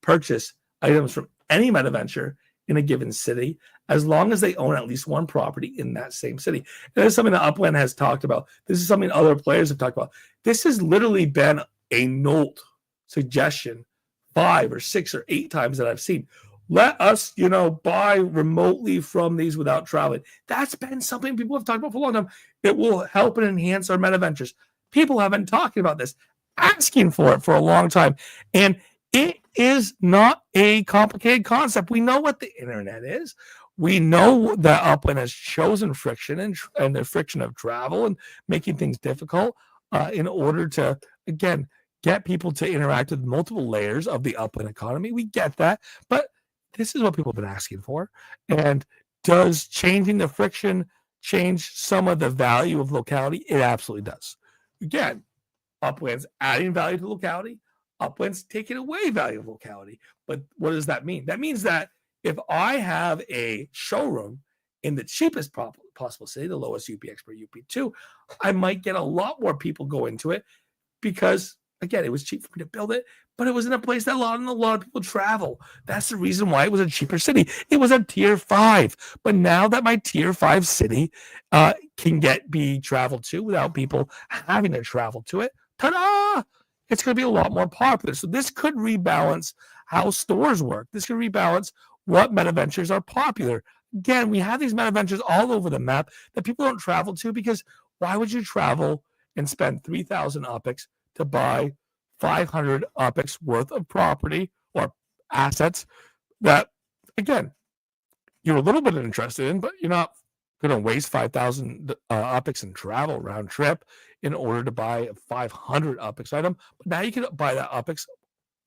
purchase items from any meta venture in a given city, as long as they own at least one property in that same city. And this is something that Upland has talked about. This is something other players have talked about. This has literally been a Nolt suggestion 5 or 6 or 8 times that I've seen. Let us, buy remotely from these without traveling. That's been something people have talked about for a long time. It will help and enhance our meta ventures. People have been talking about this, asking for it for a long time. And it is not a complicated concept. We know what the internet is. We know that Upland has chosen friction and the friction of travel and making things difficult in order to, again, get people to interact with multiple layers of the Upland economy. We get that. But this is what people have been asking for. And does changing the friction change some of the value of locality? It absolutely does. Again, Upland's adding value to locality. Upland's taking away value of locality. But what does that mean? That means that if I have a showroom in the cheapest possible city, the lowest UPX per UP2, I might get a lot more people go into it because, again, it was cheap for me to build it, but it was in a place that a lot of people travel. That's the reason why it was a cheaper city. It was a tier 5. But now that my tier 5 city can be traveled to without people having to travel to it, ta-da! It's going to be a lot more popular. So this could rebalance how stores work. This could rebalance what meta ventures are popular. Again, we have these meta ventures all over the map that people don't travel to because why would you travel and spend 3,000 UPX to buy 500 UPX worth of property or assets that, again, you're a little bit interested in, but you're not going to waste 5,000 UPIX and travel round trip in order to buy a 500 UPIX item. But now you can buy that UPIX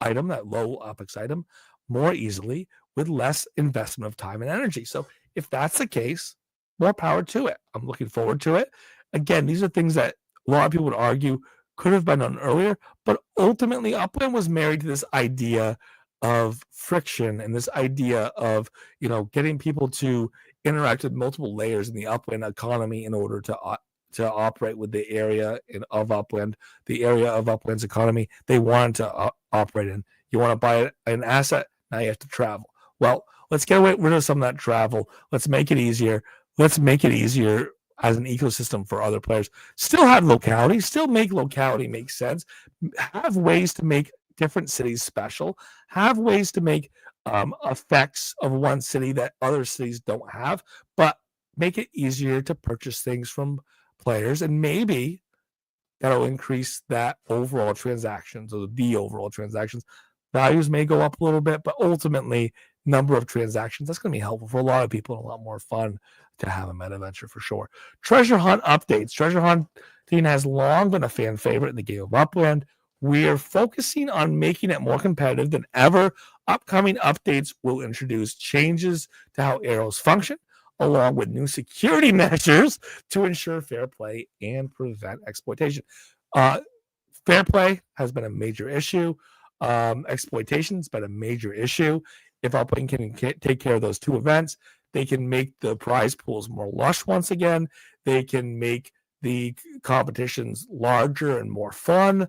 item, that low UPIX item, more easily with less investment of time and energy. So if that's the case, more power to it. I'm looking forward to it. Again, these are things that a lot of people would argue could have been done earlier, but ultimately Upland was married to this idea of friction and this idea of, getting people to interact with multiple layers in the Upland economy in order to operate with the area of Upland, the area of Upland's economy they wanted to operate in. You want to buy an asset, now you have to travel. Well, let's get rid of some of that travel. Let's make it easier. Let's make it easier as an ecosystem for other players. Still have locality, still make locality make sense. Have ways to make different cities special. Have ways to make effects of one city that other cities don't have, but make it easier to purchase things from players, and maybe that'll increase that overall transactions, or the overall transactions. Values may go up a little bit, but ultimately, number of transactions, that's going to be helpful for a lot of people and a lot more fun to have a meta venture for sure. Treasure hunt updates. Treasure hunting has long been a fan favorite in the game of Upland. We are focusing on making it more competitive than ever. Upcoming updates will introduce changes to how arrows function, along with new security measures to ensure fair play and prevent exploitation. Fair play has been a major issue. Exploitation has been a major issue. If Upland can take care of those two events, they can make the prize pools more lush once again. They can make the competitions larger and more fun.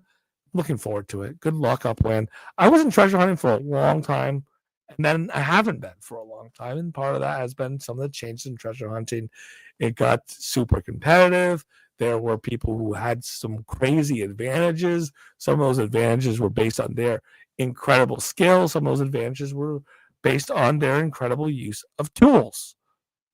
Looking forward to it. Good luck, Upland. I wasn't treasure hunting for a long time, and then I haven't been for a long time. And part of that has been some of the changes in treasure hunting. It got super competitive. There were people who had some crazy advantages. Some of those advantages were based on their incredible skill. Some of those advantages were based on their incredible use of tools.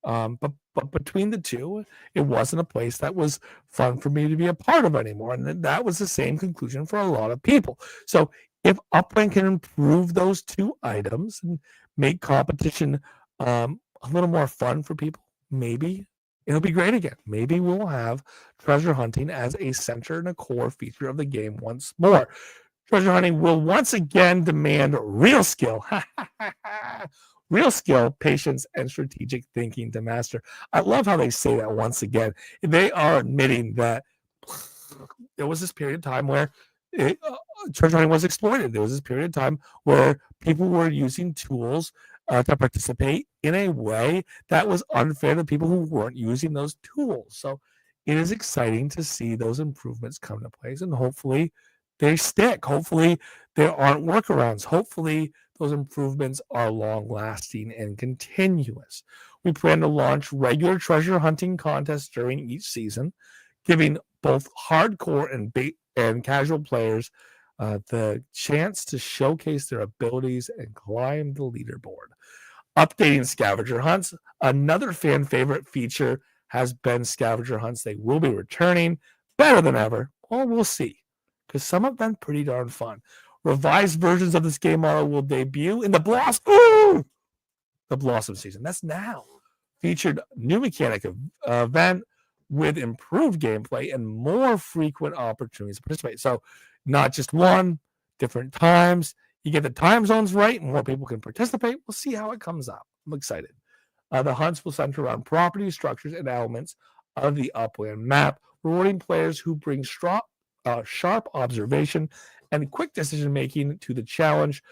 But between the two, it wasn't a place that was fun for me to be a part of anymore. And that was the same conclusion for a lot of people. So if Upland can improve those two items and make competition a little more fun for people, maybe it'll be great again. Maybe we'll have treasure hunting as a center and a core feature of the game once more. Treasure hunting will once again demand real skill. Real skill, patience, and strategic thinking to master. I love how they say that once again. They are admitting that there was this period of time where treasure hunting was exploited. There was this period of time where people were using tools to participate in a way that was unfair to people who weren't using those tools. So it is exciting to see those improvements come to place, and hopefully they stick. Hopefully there aren't workarounds. Hopefully those improvements are long-lasting and continuous. We plan to launch regular treasure hunting contests during each season, giving both hardcore and casual players the chance to showcase their abilities and climb the leaderboard. Updating scavenger hunts. Another fan favorite feature has been scavenger hunts. They will be returning better than ever. Well, we'll see, because some have been pretty darn fun. Revised versions of this game model will debut in the Blossom season. That's now. Featured new mechanic event with improved gameplay and more frequent opportunities to participate. So not just one, different times. You get the time zones right, and more people can participate. We'll see how it comes out. I'm excited. The hunts will center around properties, structures, and elements of the Upland map, rewarding players who bring sharp observation and quick decision-making to the challenge.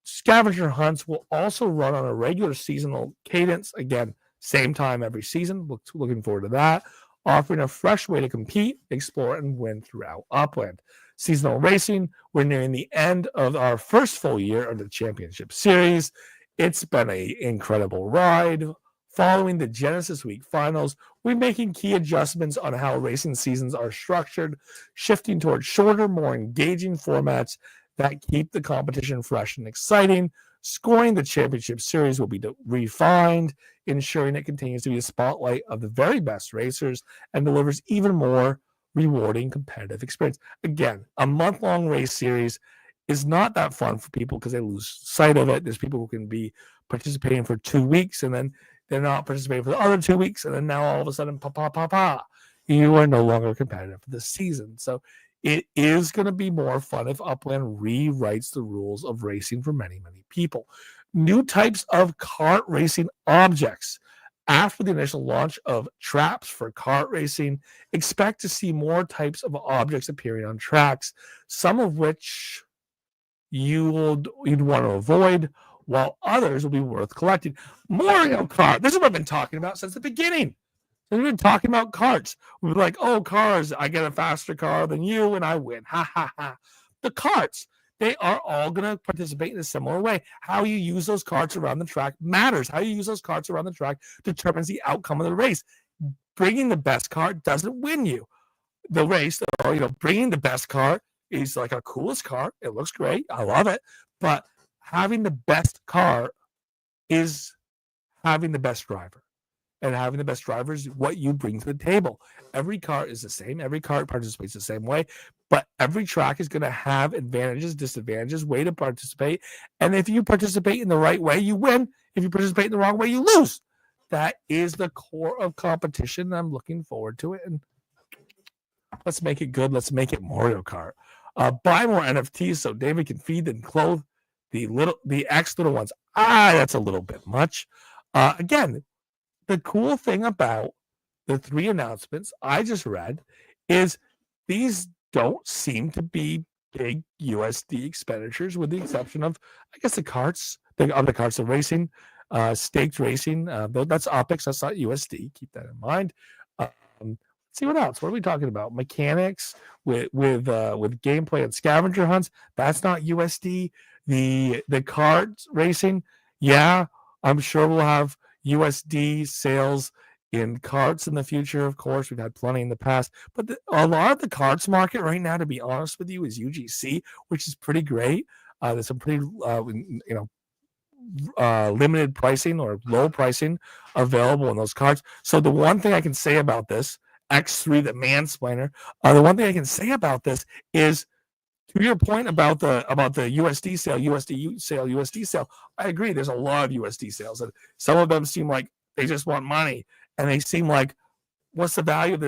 Scavenger hunts will also run on a regular seasonal cadence. Again, same time every season. Looking forward to that. Offering a fresh way to compete, explore, and win throughout Upland. Seasonal racing. We're nearing the end of our first full year of the Championship Series. It's been an incredible ride. Following the Genesis Week finals, we're making key adjustments on how racing seasons are structured, shifting towards shorter, more engaging formats that keep the competition fresh and exciting. Scoring the Championship Series will be refined, ensuring it continues to be the spotlight of the very best racers and delivers even more rewarding competitive experience. Again, a month-long race series. is not that fun for people because they lose sight of it. There's people who can be participating for 2 weeks and then they're not participating for the other 2 weeks, and then now all of a sudden, you are no longer competitive for the season. So it is going to be more fun if Upland rewrites the rules of racing for many, many people. New types of kart racing objects. After the initial launch of traps for kart racing, expect to see more types of objects appearing on tracks, some of which you'd want to avoid, while others will be worth collecting. Mario Kart. This is what I've been talking about since the beginning. We've been talking about carts. We're like, oh, cars, I get a faster car than you and I win. Ha, ha, ha. The carts, they are all going to participate in a similar way. How you use those carts around the track matters. How you use those carts around the track determines the outcome of the race. Bringing the best car doesn't win you the race. Or, bringing the best car is like a coolest car. It looks great. I love it. But having the best car is having the best driver. And having the best driver is what you bring to the table. Every car is the same. Every car participates the same way. But every track is going to have advantages, disadvantages, way to participate. And if you participate in the right way, you win. If you participate in the wrong way, you lose. That is the core of competition. I'm looking forward to it. And let's make it good. Let's make it Mario Kart. Buy more NFTs so David can feed and clothe the X little ones. That's a little bit much. Again, the cool thing about the 3 announcements I just read is these don't seem to be big USD expenditures, with the exception of, I guess, the carts, the other carts of racing, staked racing. That's OPEX, that's not USD. Keep that in mind. Let's see what else. What are we talking about? Mechanics with gameplay and scavenger hunts. That's not USD. The carts racing, yeah, I'm sure we'll have USD sales in carts in the future. Of course, we've had plenty in the past, but a lot of the carts market right now, to be honest with you, is UGC, which is pretty great. There's some pretty limited pricing or low pricing available in those carts. So the one thing I can say about this, X3, the mansplainer, the one thing I can say about this is, to your point about the USD sale, I agree. There's a lot of USD sales, and some of them seem like they just want money, and they seem like, what's the value of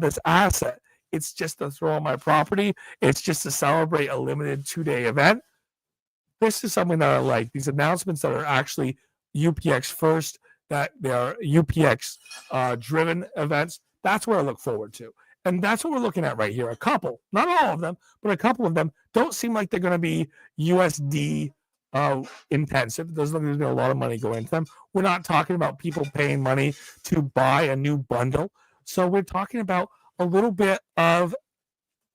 this asset? It's just to throw on my property. It's just to celebrate a limited 2-day event. This is something that I like. These announcements that are actually UPX first, that they are UPX driven events. That's what I look forward to. And that's what we're looking at right here. A couple, not all of them, but a couple of them don't seem like they're going to be USD intensive. There's going to be a lot of money going into them. We're not talking about people paying money to buy a new bundle. So we're talking about a little bit of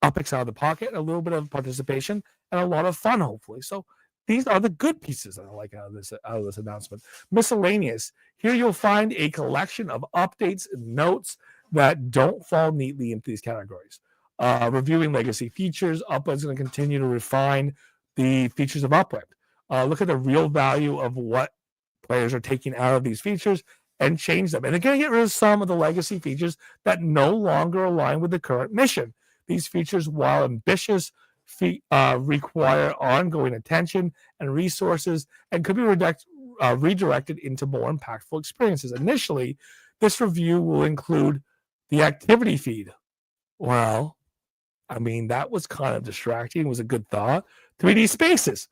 OPEX out of the pocket, a little bit of participation, and a lot of fun, hopefully. So these are the good pieces that I like out of this announcement. Miscellaneous. Here you'll find a collection of updates and notes that don't fall neatly into these categories. Reviewing legacy features, Upland's going to continue to refine the features of Upland. Look at the real value of what players are taking out of these features and change them. And they're going to get rid of some of the legacy features that no longer align with the current mission. These features, while ambitious, require ongoing attention and resources and could be redirected into more impactful experiences. Initially, this review will include the activity feed. Well, I mean, that was kind of distracting. It was a good thought. 3D spaces.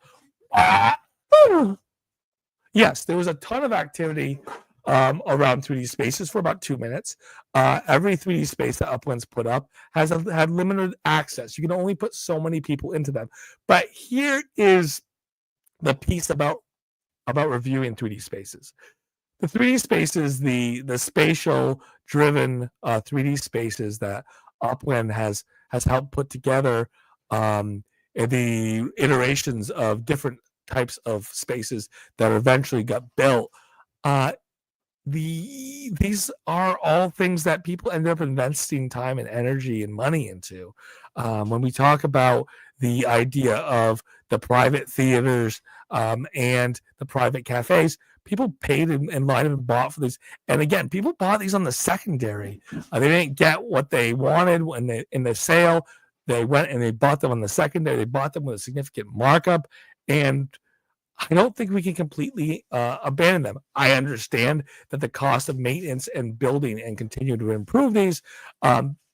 Yes, there was a ton of activity around 3D spaces for about 2 minutes. Every 3D space that Upland's put up had limited access. You can only put so many people into them. But here is the piece about reviewing 3D spaces. The 3D spaces, the spatial driven 3D spaces that Upland has helped put together, the iterations of different types of spaces that eventually got built. These are all things that people end up investing time and energy and money into. When we talk about the idea of the private theaters and the private cafes, people paid and might have bought for these. And again, people bought these on the secondary. They didn't get what they wanted in the sale. They went and they bought them on the secondary. They bought them with a significant markup, and I don't think we can completely abandon them. I understand that the cost of maintenance and building and continue to improve these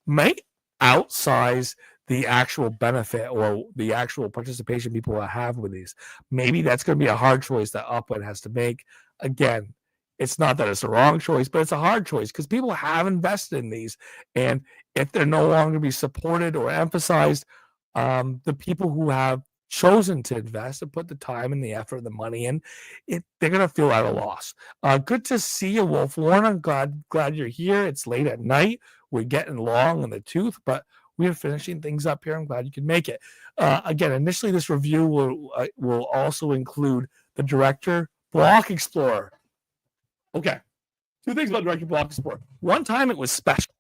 might outsize the actual benefit or the actual participation people will have with these. Maybe that's going to be a hard choice that Upland has to make. Again, it's not that it's a wrong choice, but it's a hard choice because people have invested in these. And if they're no longer to be supported or emphasized, the people who have chosen to invest and put the time and the effort and the money in, they're going to feel at a loss. Good to see you, Wolf Warren. I'm glad you're here. It's late at night. We're getting long in the tooth, but we're finishing things up here. I'm glad you can make it. Again, initially, this review will also include the Director Block Explorer. Okay, two things about Director Block Explorer. One time it was special.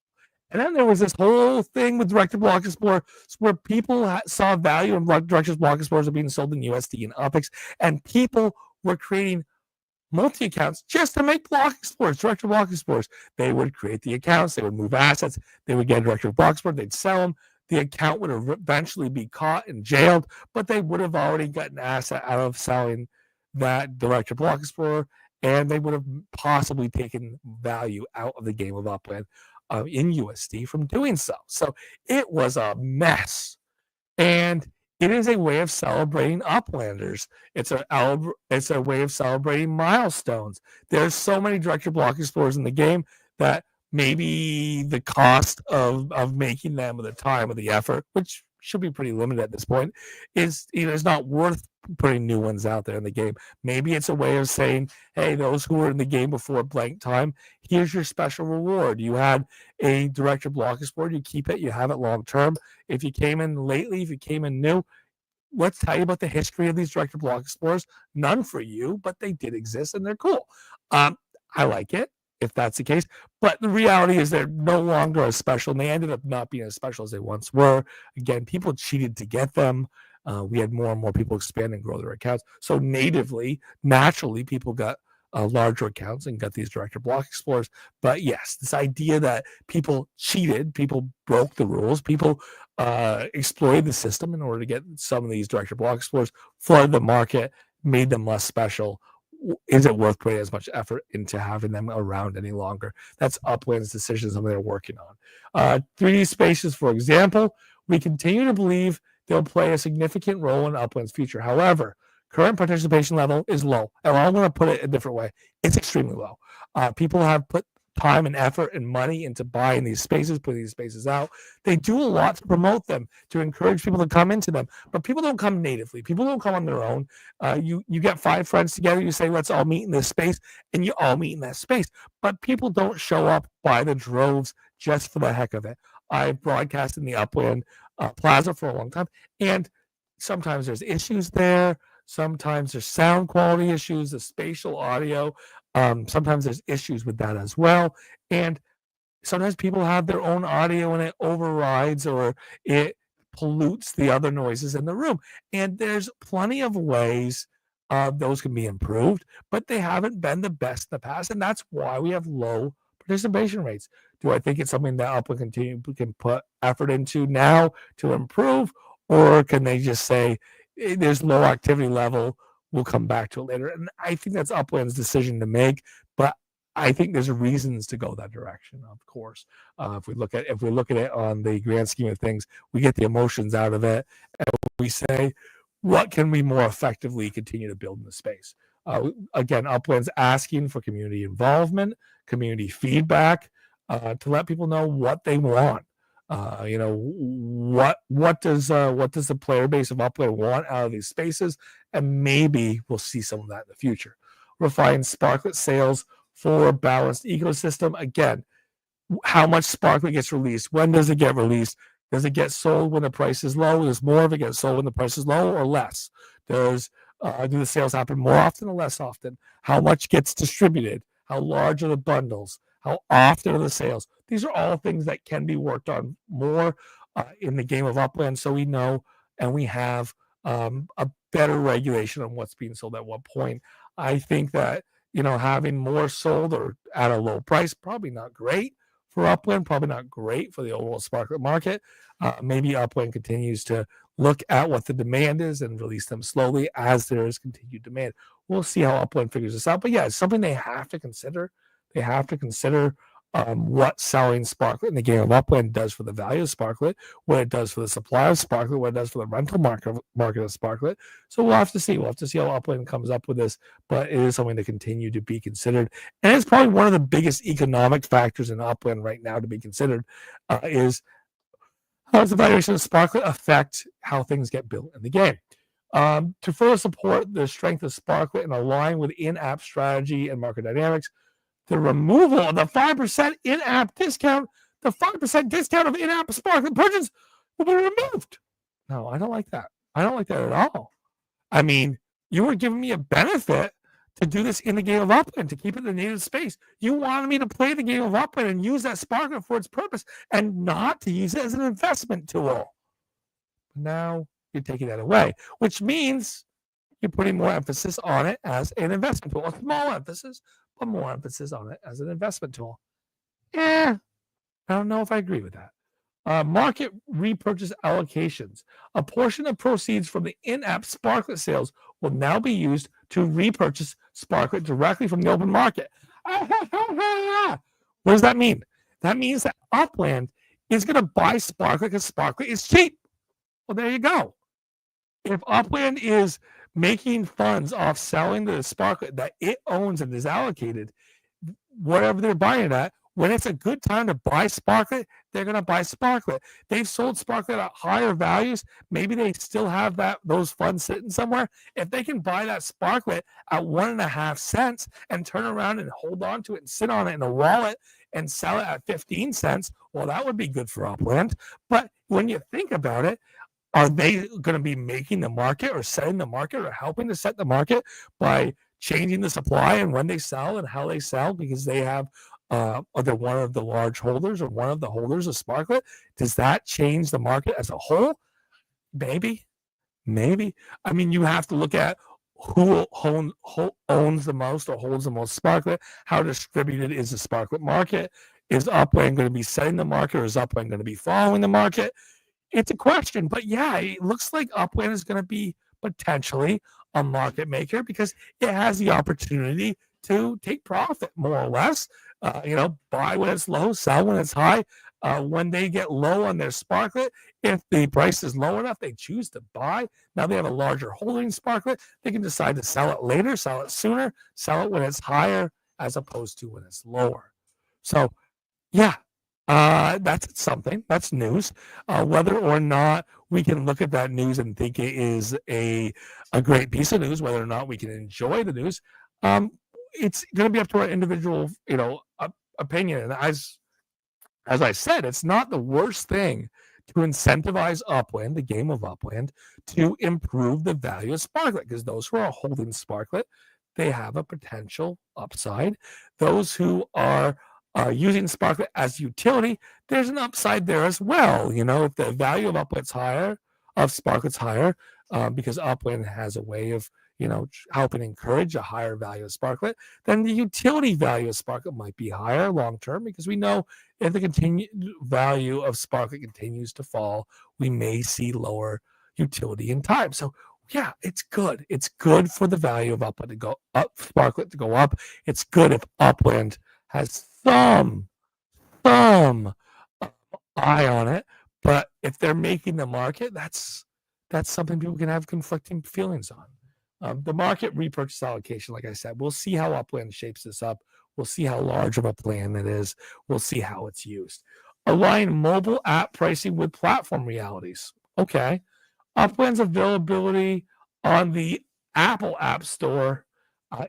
And then there was this whole thing with Director Block Explorer where people saw value in Director's Block Explorers being sold in USD and UPX, and people were creating multi-accounts just to make Block Explorers, Director Block Explorers. They would create the accounts, they would move assets, they would get a Director Block Explorer, they'd sell them. The account would eventually be caught and jailed, but they would have already gotten an asset out of selling that Director Block Explorer, and they would have possibly taken value out of the game of Upland in USD from doing so. So it was a mess. And it is a way of celebrating Uplanders. It's a way of celebrating milestones. There's so many Director Block Explorers in the game that maybe the cost of making them, or the time, or the effort, which should be pretty limited at this point, is not worth putting new ones out there in the game. Maybe it's a way of saying, hey, those who were in the game before blank time, here's your special reward. You had a Director Block Explorer, you keep it, you have it long term. If you came in lately, if you came in new, let's tell you about the history of these Director Block Explorers. None for you, but they did exist and they're cool. I like it if that's the case, but the reality is they're no longer as special, and they ended up not being as special as they once were. Again, people cheated to get them. We had more and more people expand and grow their accounts. So naturally, people got larger accounts and got these Director Block Explorers. But yes, this idea that people cheated, people broke the rules, people exploited the system in order to get some of these Director Block Explorers, flooded the market, made them less special. Is it worth putting as much effort into having them around any longer? That's Upland's decision, something they're working on. 3D spaces, for example, we continue to believe they'll play a significant role in Upland's future. However, current participation level is low. And I'm going to put it a different way. It's extremely low. People have put time and effort and money into buying these spaces, putting these spaces out. They do a lot to promote them, to encourage people to come into them. But people don't come natively. People don't come on their own. You get 5 friends together. You say, let's all meet in this space, and you all meet in that space. But people don't show up by the droves just for the heck of it. I've broadcast in the Upland Plaza for a long time, and sometimes there's issues there. Sometimes there's sound quality issues, the spatial audio. Sometimes there's issues with that as well. And sometimes people have their own audio and it overrides or it pollutes the other noises in the room. And there's plenty of ways those can be improved, but they haven't been the best in the past. And that's why we have low participation rates. Do I think it's something that Upland can put effort into now to improve? Or can they just say, there's low activity level, we'll come back to it later? And I think that's Upland's decision to make, but I think there's reasons to go that direction, of course. If we look at it on the grand scheme of things, we get the emotions out of it, and we say, what can we more effectively continue to build in the space? Again, Upland's asking for community involvement, community feedback, to let people know what they want. What does the player base of Upland want out of these spaces, and maybe we'll see some of that in the future. Refine Sparklet sales for a balanced ecosystem. Again, how much Sparklet gets released? When does it get released? Does it get sold when the price is low? Does more of it get sold when the price is low, or less? Do the sales happen more often or less often? How much gets distributed? How large are the bundles? How often are the sales? These are all things that can be worked on more in the game of Upland, so we know and we have a better regulation on what's being sold at what point. I think that having more sold or at a low price, probably not great for Upland, probably not great for the overall Sparklet market. Maybe Upland continues to look at what the demand is and release them slowly as there is continued demand. We'll see how Upland figures this out. But yeah, it's something they have to consider. They have to consider what selling Sparklet in the game of Upland does for the value of Sparklet, what it does for the supply of Sparklet, what it does for the rental market of Sparklet. So we'll have to see. We'll have to see how Upland comes up with this, but it is something to continue to be considered. And it's probably one of the biggest economic factors in Upland right now to be considered is how does the valuation of Sparklet affect how things get built in the game? To further support the strength of Sparklet and align with in-app strategy and market dynamics, the removal of the 5% in-app discount, the 5% discount of in-app Sparklet purchase will be removed. No, I don't like that. I don't like that at all. I mean, you were giving me a benefit to do this in the game of Upland, to keep it in the native space. You wanted me to play the game of Upland and use that Sparklet for its purpose and not to use it as an investment tool. Now you're taking that away, which means you're putting more emphasis on it as an investment tool. A small emphasis, but more emphasis on it as an investment tool. I don't know if I agree with that. Market repurchase allocations. A portion of proceeds from the in-app Sparklet sales will now be used to repurchase Sparklet directly from the open market. What does that mean? That means that Upland is going to buy Sparklet because Sparklet is cheap. Well, there you go. If Upland is making funds off selling the Sparklet that it owns and is allocated, whatever they're buying it at, when it's a good time to buy Sparklet, they're going to buy Sparklet. They've sold Sparklet at higher values. Maybe they still have those funds sitting somewhere. If they can buy that Sparklet at 1.5 cents and turn around and hold on to it and sit on it in a wallet and sell it at 15 cents, well, that would be good for Upland. But when you think about it, are they going to be making the market or setting the market or helping to set the market by changing the supply and when they sell and how they sell because they have are they one of the large holders or one of the holders of Sparklet? Does that change the market as a whole? Maybe. I mean, you have to look at who owns the most or holds the most Sparklet. How distributed is the Sparklet market? Is Upland going to be setting the market or is Upland going to be following the market? It's a question, but yeah, it looks like Upland is going to be potentially a market maker because it has the opportunity to take profit more or less. Buy when it's low, sell when it's high. When they get low on their Sparklet, if the price is low enough, they choose to buy. Now they have a larger holding Sparklet. They can decide to sell it later, sell it sooner, sell it when it's higher as opposed to when it's lower. So, yeah, that's something. That's news. Whether or not we can look at that news and think it is a great piece of news, whether or not we can enjoy the news, it's going to be up to our individual, opinion. And as I said, it's not the worst thing to incentivize Upland, the game of Upland, to improve the value of Sparklet, because those who are holding Sparklet, they have a potential upside. Those who are using Sparklet as utility, there's an upside there as well. If the value of Upland's higher, of Sparklet's higher, because Upland has a way of helping encourage a higher value of Sparklet, then the utility value of Sparklet might be higher long term, because we know if the continued value of Sparklet continues to fall, we may see lower utility in time. So yeah, it's good. It's good for the value of Upland to go up, Sparklet to go up. It's good if Upland has some eye on it, but if they're making the market, that's something people can have conflicting feelings on. The market repurchase allocation, like I said, we'll see how Upland shapes this up. We'll see how large of a plan it is. We'll see how it's used. Align mobile app pricing with platform realities. Okay. Upland's availability on the Apple App Store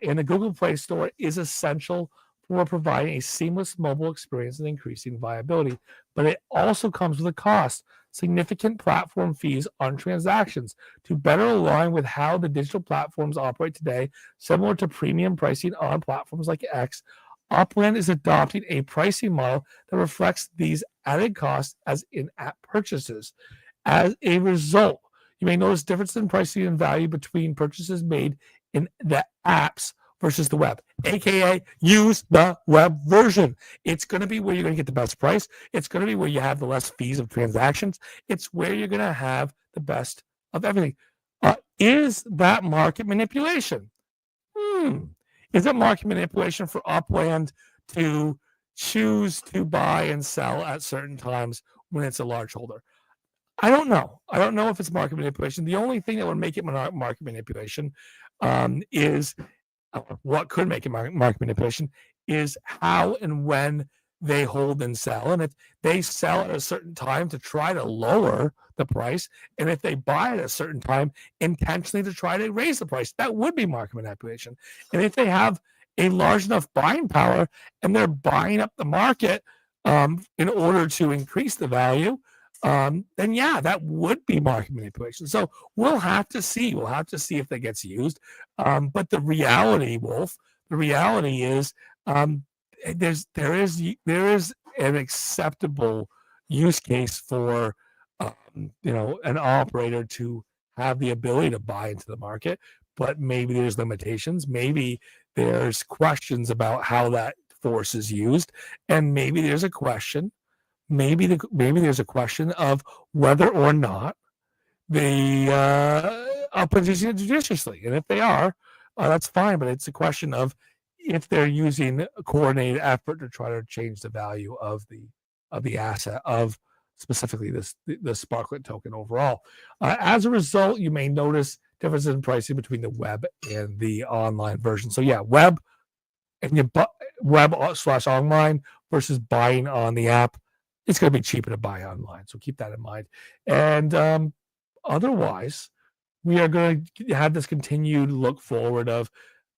and the Google Play Store is essential for providing a seamless mobile experience and increasing viability, but it also comes with a cost. Significant platform fees on transactions to better align with how the digital platforms operate today, similar to premium pricing on platforms like X. Upland is adopting a pricing model that reflects these added costs as in-app purchases. As a result, you may notice difference in pricing and value between purchases made in the apps versus the web, aka use the web version. It's going to be where you're going to get the best price. It's going to be where you have the less fees of transactions. It's where you're going to have the best of everything. Is that market manipulation? Is it market manipulation for Upland to choose to buy and sell at certain times when it's a large holder? I don't know. I don't know if it's market manipulation. The only thing that would make it market manipulation is what could make it market manipulation is how and when they hold and sell. And if they sell at a certain time to try to lower the price, and if they buy at a certain time intentionally to try to raise the price, that would be market manipulation. And if they have a large enough buying power and they're buying up the market in order to increase the value, then yeah, that would be market manipulation. So we'll have to see. We'll have to see if that gets used. But the reality, Wolf, the reality is there is an acceptable use case for an operator to have the ability to buy into the market, but maybe there's limitations. Maybe there's questions about how that force is used, and maybe there's a question. Maybe there's a question of whether or not the Upland's using it judiciously, and if they are, that's fine. But it's a question of if they're using a coordinated effort to try to change the value of the asset of specifically the Sparklet token overall. As a result, you may notice differences in pricing between the web and the online version. So yeah, web / online versus buying on the app. It's going to be cheaper to buy online. So keep that in mind. And otherwise, we are going to have this continued look forward of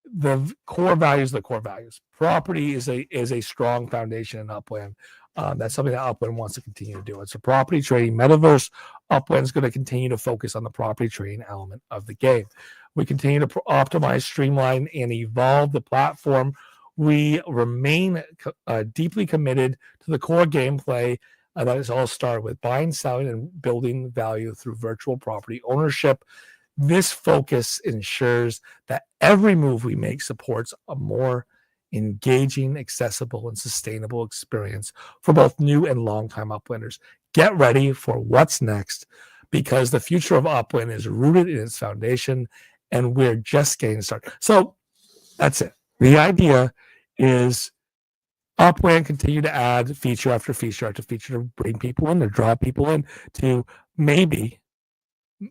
the core values. The core values. Property is a strong foundation in Upland. That's something that Upland wants to continue to do. It's a property trading metaverse. Upland's going to continue to focus on the property trading element of the game. We continue to optimize, streamline, and evolve the platform. We remain deeply committed to the core gameplay that is all started with buying, selling, and building value through virtual property ownership. This focus ensures that every move we make supports a more engaging, accessible, and sustainable experience for both new and longtime Uplanders. Get ready for what's next, because the future of Upland is rooted in its foundation, and we're just getting started. So that's it. The idea is Upland continue to add feature after feature after feature to bring people in, to draw people in, to maybe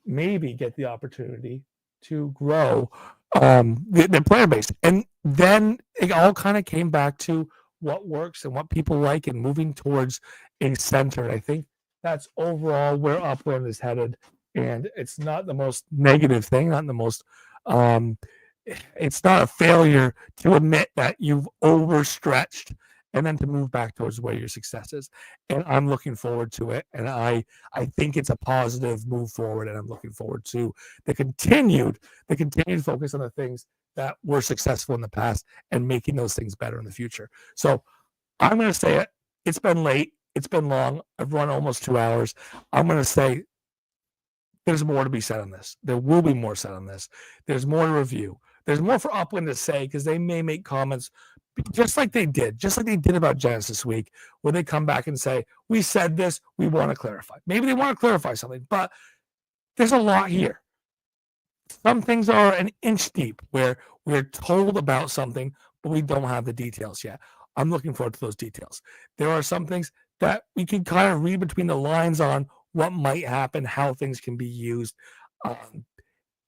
get the opportunity to grow the player base. And then it all kind of came back to what works and what people like, and moving towards a center. I think that's overall where Upland is headed. And it's not the most negative thing, not the most it's not a failure to admit that you've overstretched and then to move back towards where your success is. And I'm looking forward to it. And I think it's a positive move forward. And I'm looking forward to the continued focus on the things that were successful in the past and making those things better in the future. So I'm going to say it. It's been late. It's been long. I've run almost 2 hours. I'm going to say there's more to be said on this. There will be more said on this. There's more to review. There's more for Upland to say, because they may make comments just like they did about Genesis Week, where they come back and say, we said this, we want to clarify. Maybe they want to clarify something, but there's a lot here. Some things are an inch deep, where we're told about something, but we don't have the details yet. I'm looking forward to those details. There are some things that we can kind of read between the lines on what might happen, how things can be used.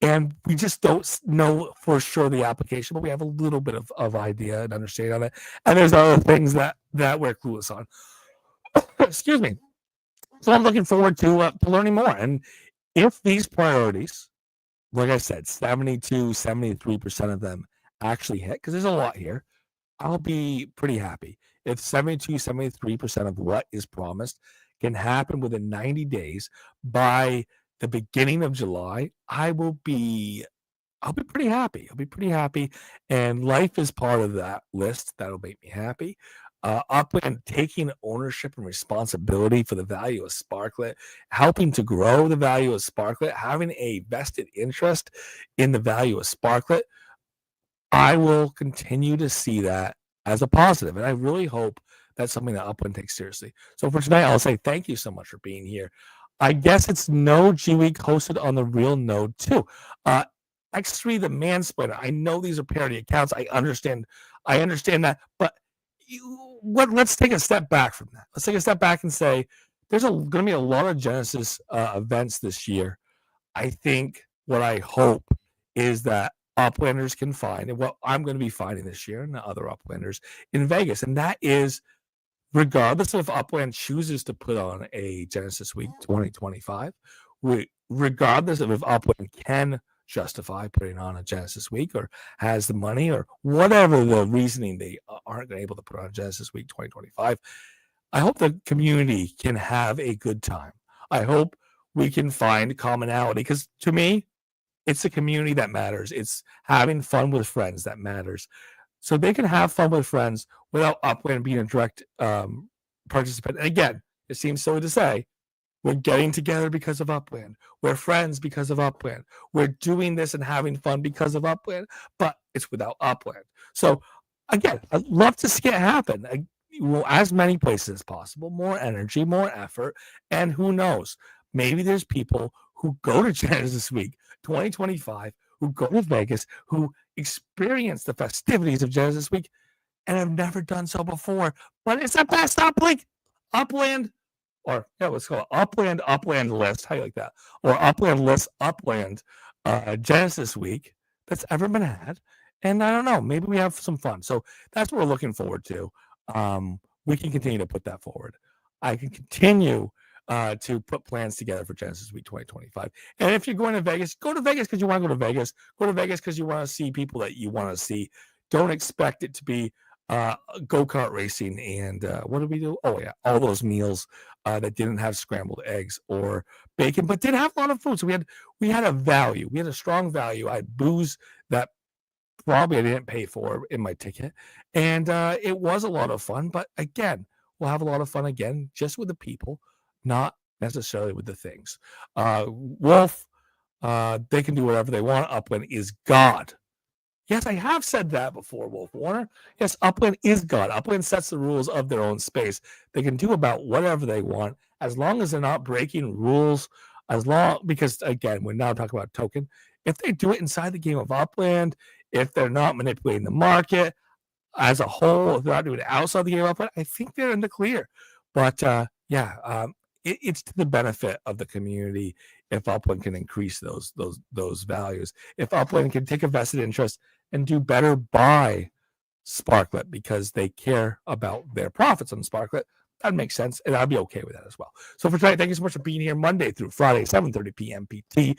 And we just don't know for sure the application, but we have a little bit of idea and understanding of it. And there's other things that we're clueless on. Excuse me. So I'm looking forward to learning more. And if these priorities, like I said, 72, 73% of them actually hit, because there's a lot here, I'll be pretty happy. If 72, 73% of what is promised can happen within 90 days by the beginning of July, I'll be pretty happy. I'll be pretty happy. And life is part of that list. That'll make me happy. Upland taking ownership and responsibility for the value of Sparklet, helping to grow the value of Sparklet, having a vested interest in the value of Sparklet. I will continue to see that as a positive, and I really hope that's something that Upland takes seriously. So for tonight, I'll say thank you so much for being here. I guess it's No G Week hosted on the Real Node too. X3 the Mansplainer. I know these are parody accounts. I understand that, but let's take a step back from that. Let's take a step back and say there's going to be a lot of Genesis events this year. I think what I hope is that Uplanders can find, and what I'm going to be finding this year, and the other Uplanders in Vegas, and that is, regardless of if Upland chooses to put on a Genesis Week 2025, regardless of if Upland can justify putting on a Genesis Week or has the money or whatever the reasoning they aren't able to put on Genesis Week 2025, I hope the community can have a good time. I hope we can find commonality, because to me, it's the community that matters. It's having fun with friends that matters. So they can have fun with friends without Upland being a direct participant. And again, it seems silly to say, we're getting together because of Upland. We're friends because of Upland. We're doing this and having fun because of Upland, but it's without Upland. So again, I'd love to see it happen. As many places as possible, more energy, more effort, and who knows, maybe there's people who go to Genesis Week 2025, who go to Vegas, who experience the festivities of Genesis Week and have never done so before. But it's the best Upland, or let's call it Upland list. How do you like that? Or Upland list, Upland Genesis Week that's ever been had. And I don't know, maybe we have some fun. So that's what we're looking forward to. We can continue to put that forward. I can continue to put plans together for Genesis Week 2025. And if you're going to Vegas, go to Vegas because you want to go to Vegas. Go to Vegas because you want to see people that you want to see. Don't expect it to be go-kart racing and what did we do? Oh, yeah, all those meals that didn't have scrambled eggs or bacon, but did have a lot of food. So we had a value. We had a strong value. I had booze that probably I didn't pay for in my ticket. And it was a lot of fun. But again, we'll have a lot of fun again, just with the people, not necessarily with the things. Wolf, they can do whatever they want. Upland is God. Yes, I have said that before, Wolf Warner. Yes, Upland is God. Upland sets the rules of their own space. They can do about whatever they want, as long as they're not breaking rules, because again, we're now talking about token. If they do it inside the game of Upland, if they're not manipulating the market as a whole, if they're not doing it outside the game of Upland, I think they're in the clear. But it's to the benefit of the community if Upland can increase those values. If Upland can take a vested interest and do better by Sparklet because they care about their profits on Sparklet, that makes sense, and I'd be okay with that as well. So for tonight, thank you so much for being here Monday through Friday, 7:30 p.m. PT.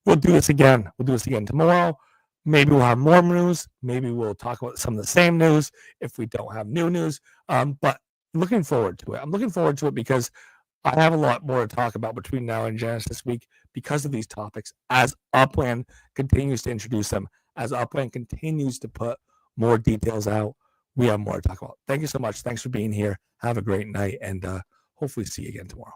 We'll do this again. We'll do this again tomorrow. Maybe we'll have more news. Maybe we'll talk about some of the same news if we don't have new news. But looking forward to it. I'm looking forward to it because I have a lot more to talk about between now and Genesis Week because of these topics. As Upland continues to introduce them, as Upland continues to put more details out, we have more to talk about. Thank you so much. Thanks for being here. Have a great night, and hopefully see you again tomorrow.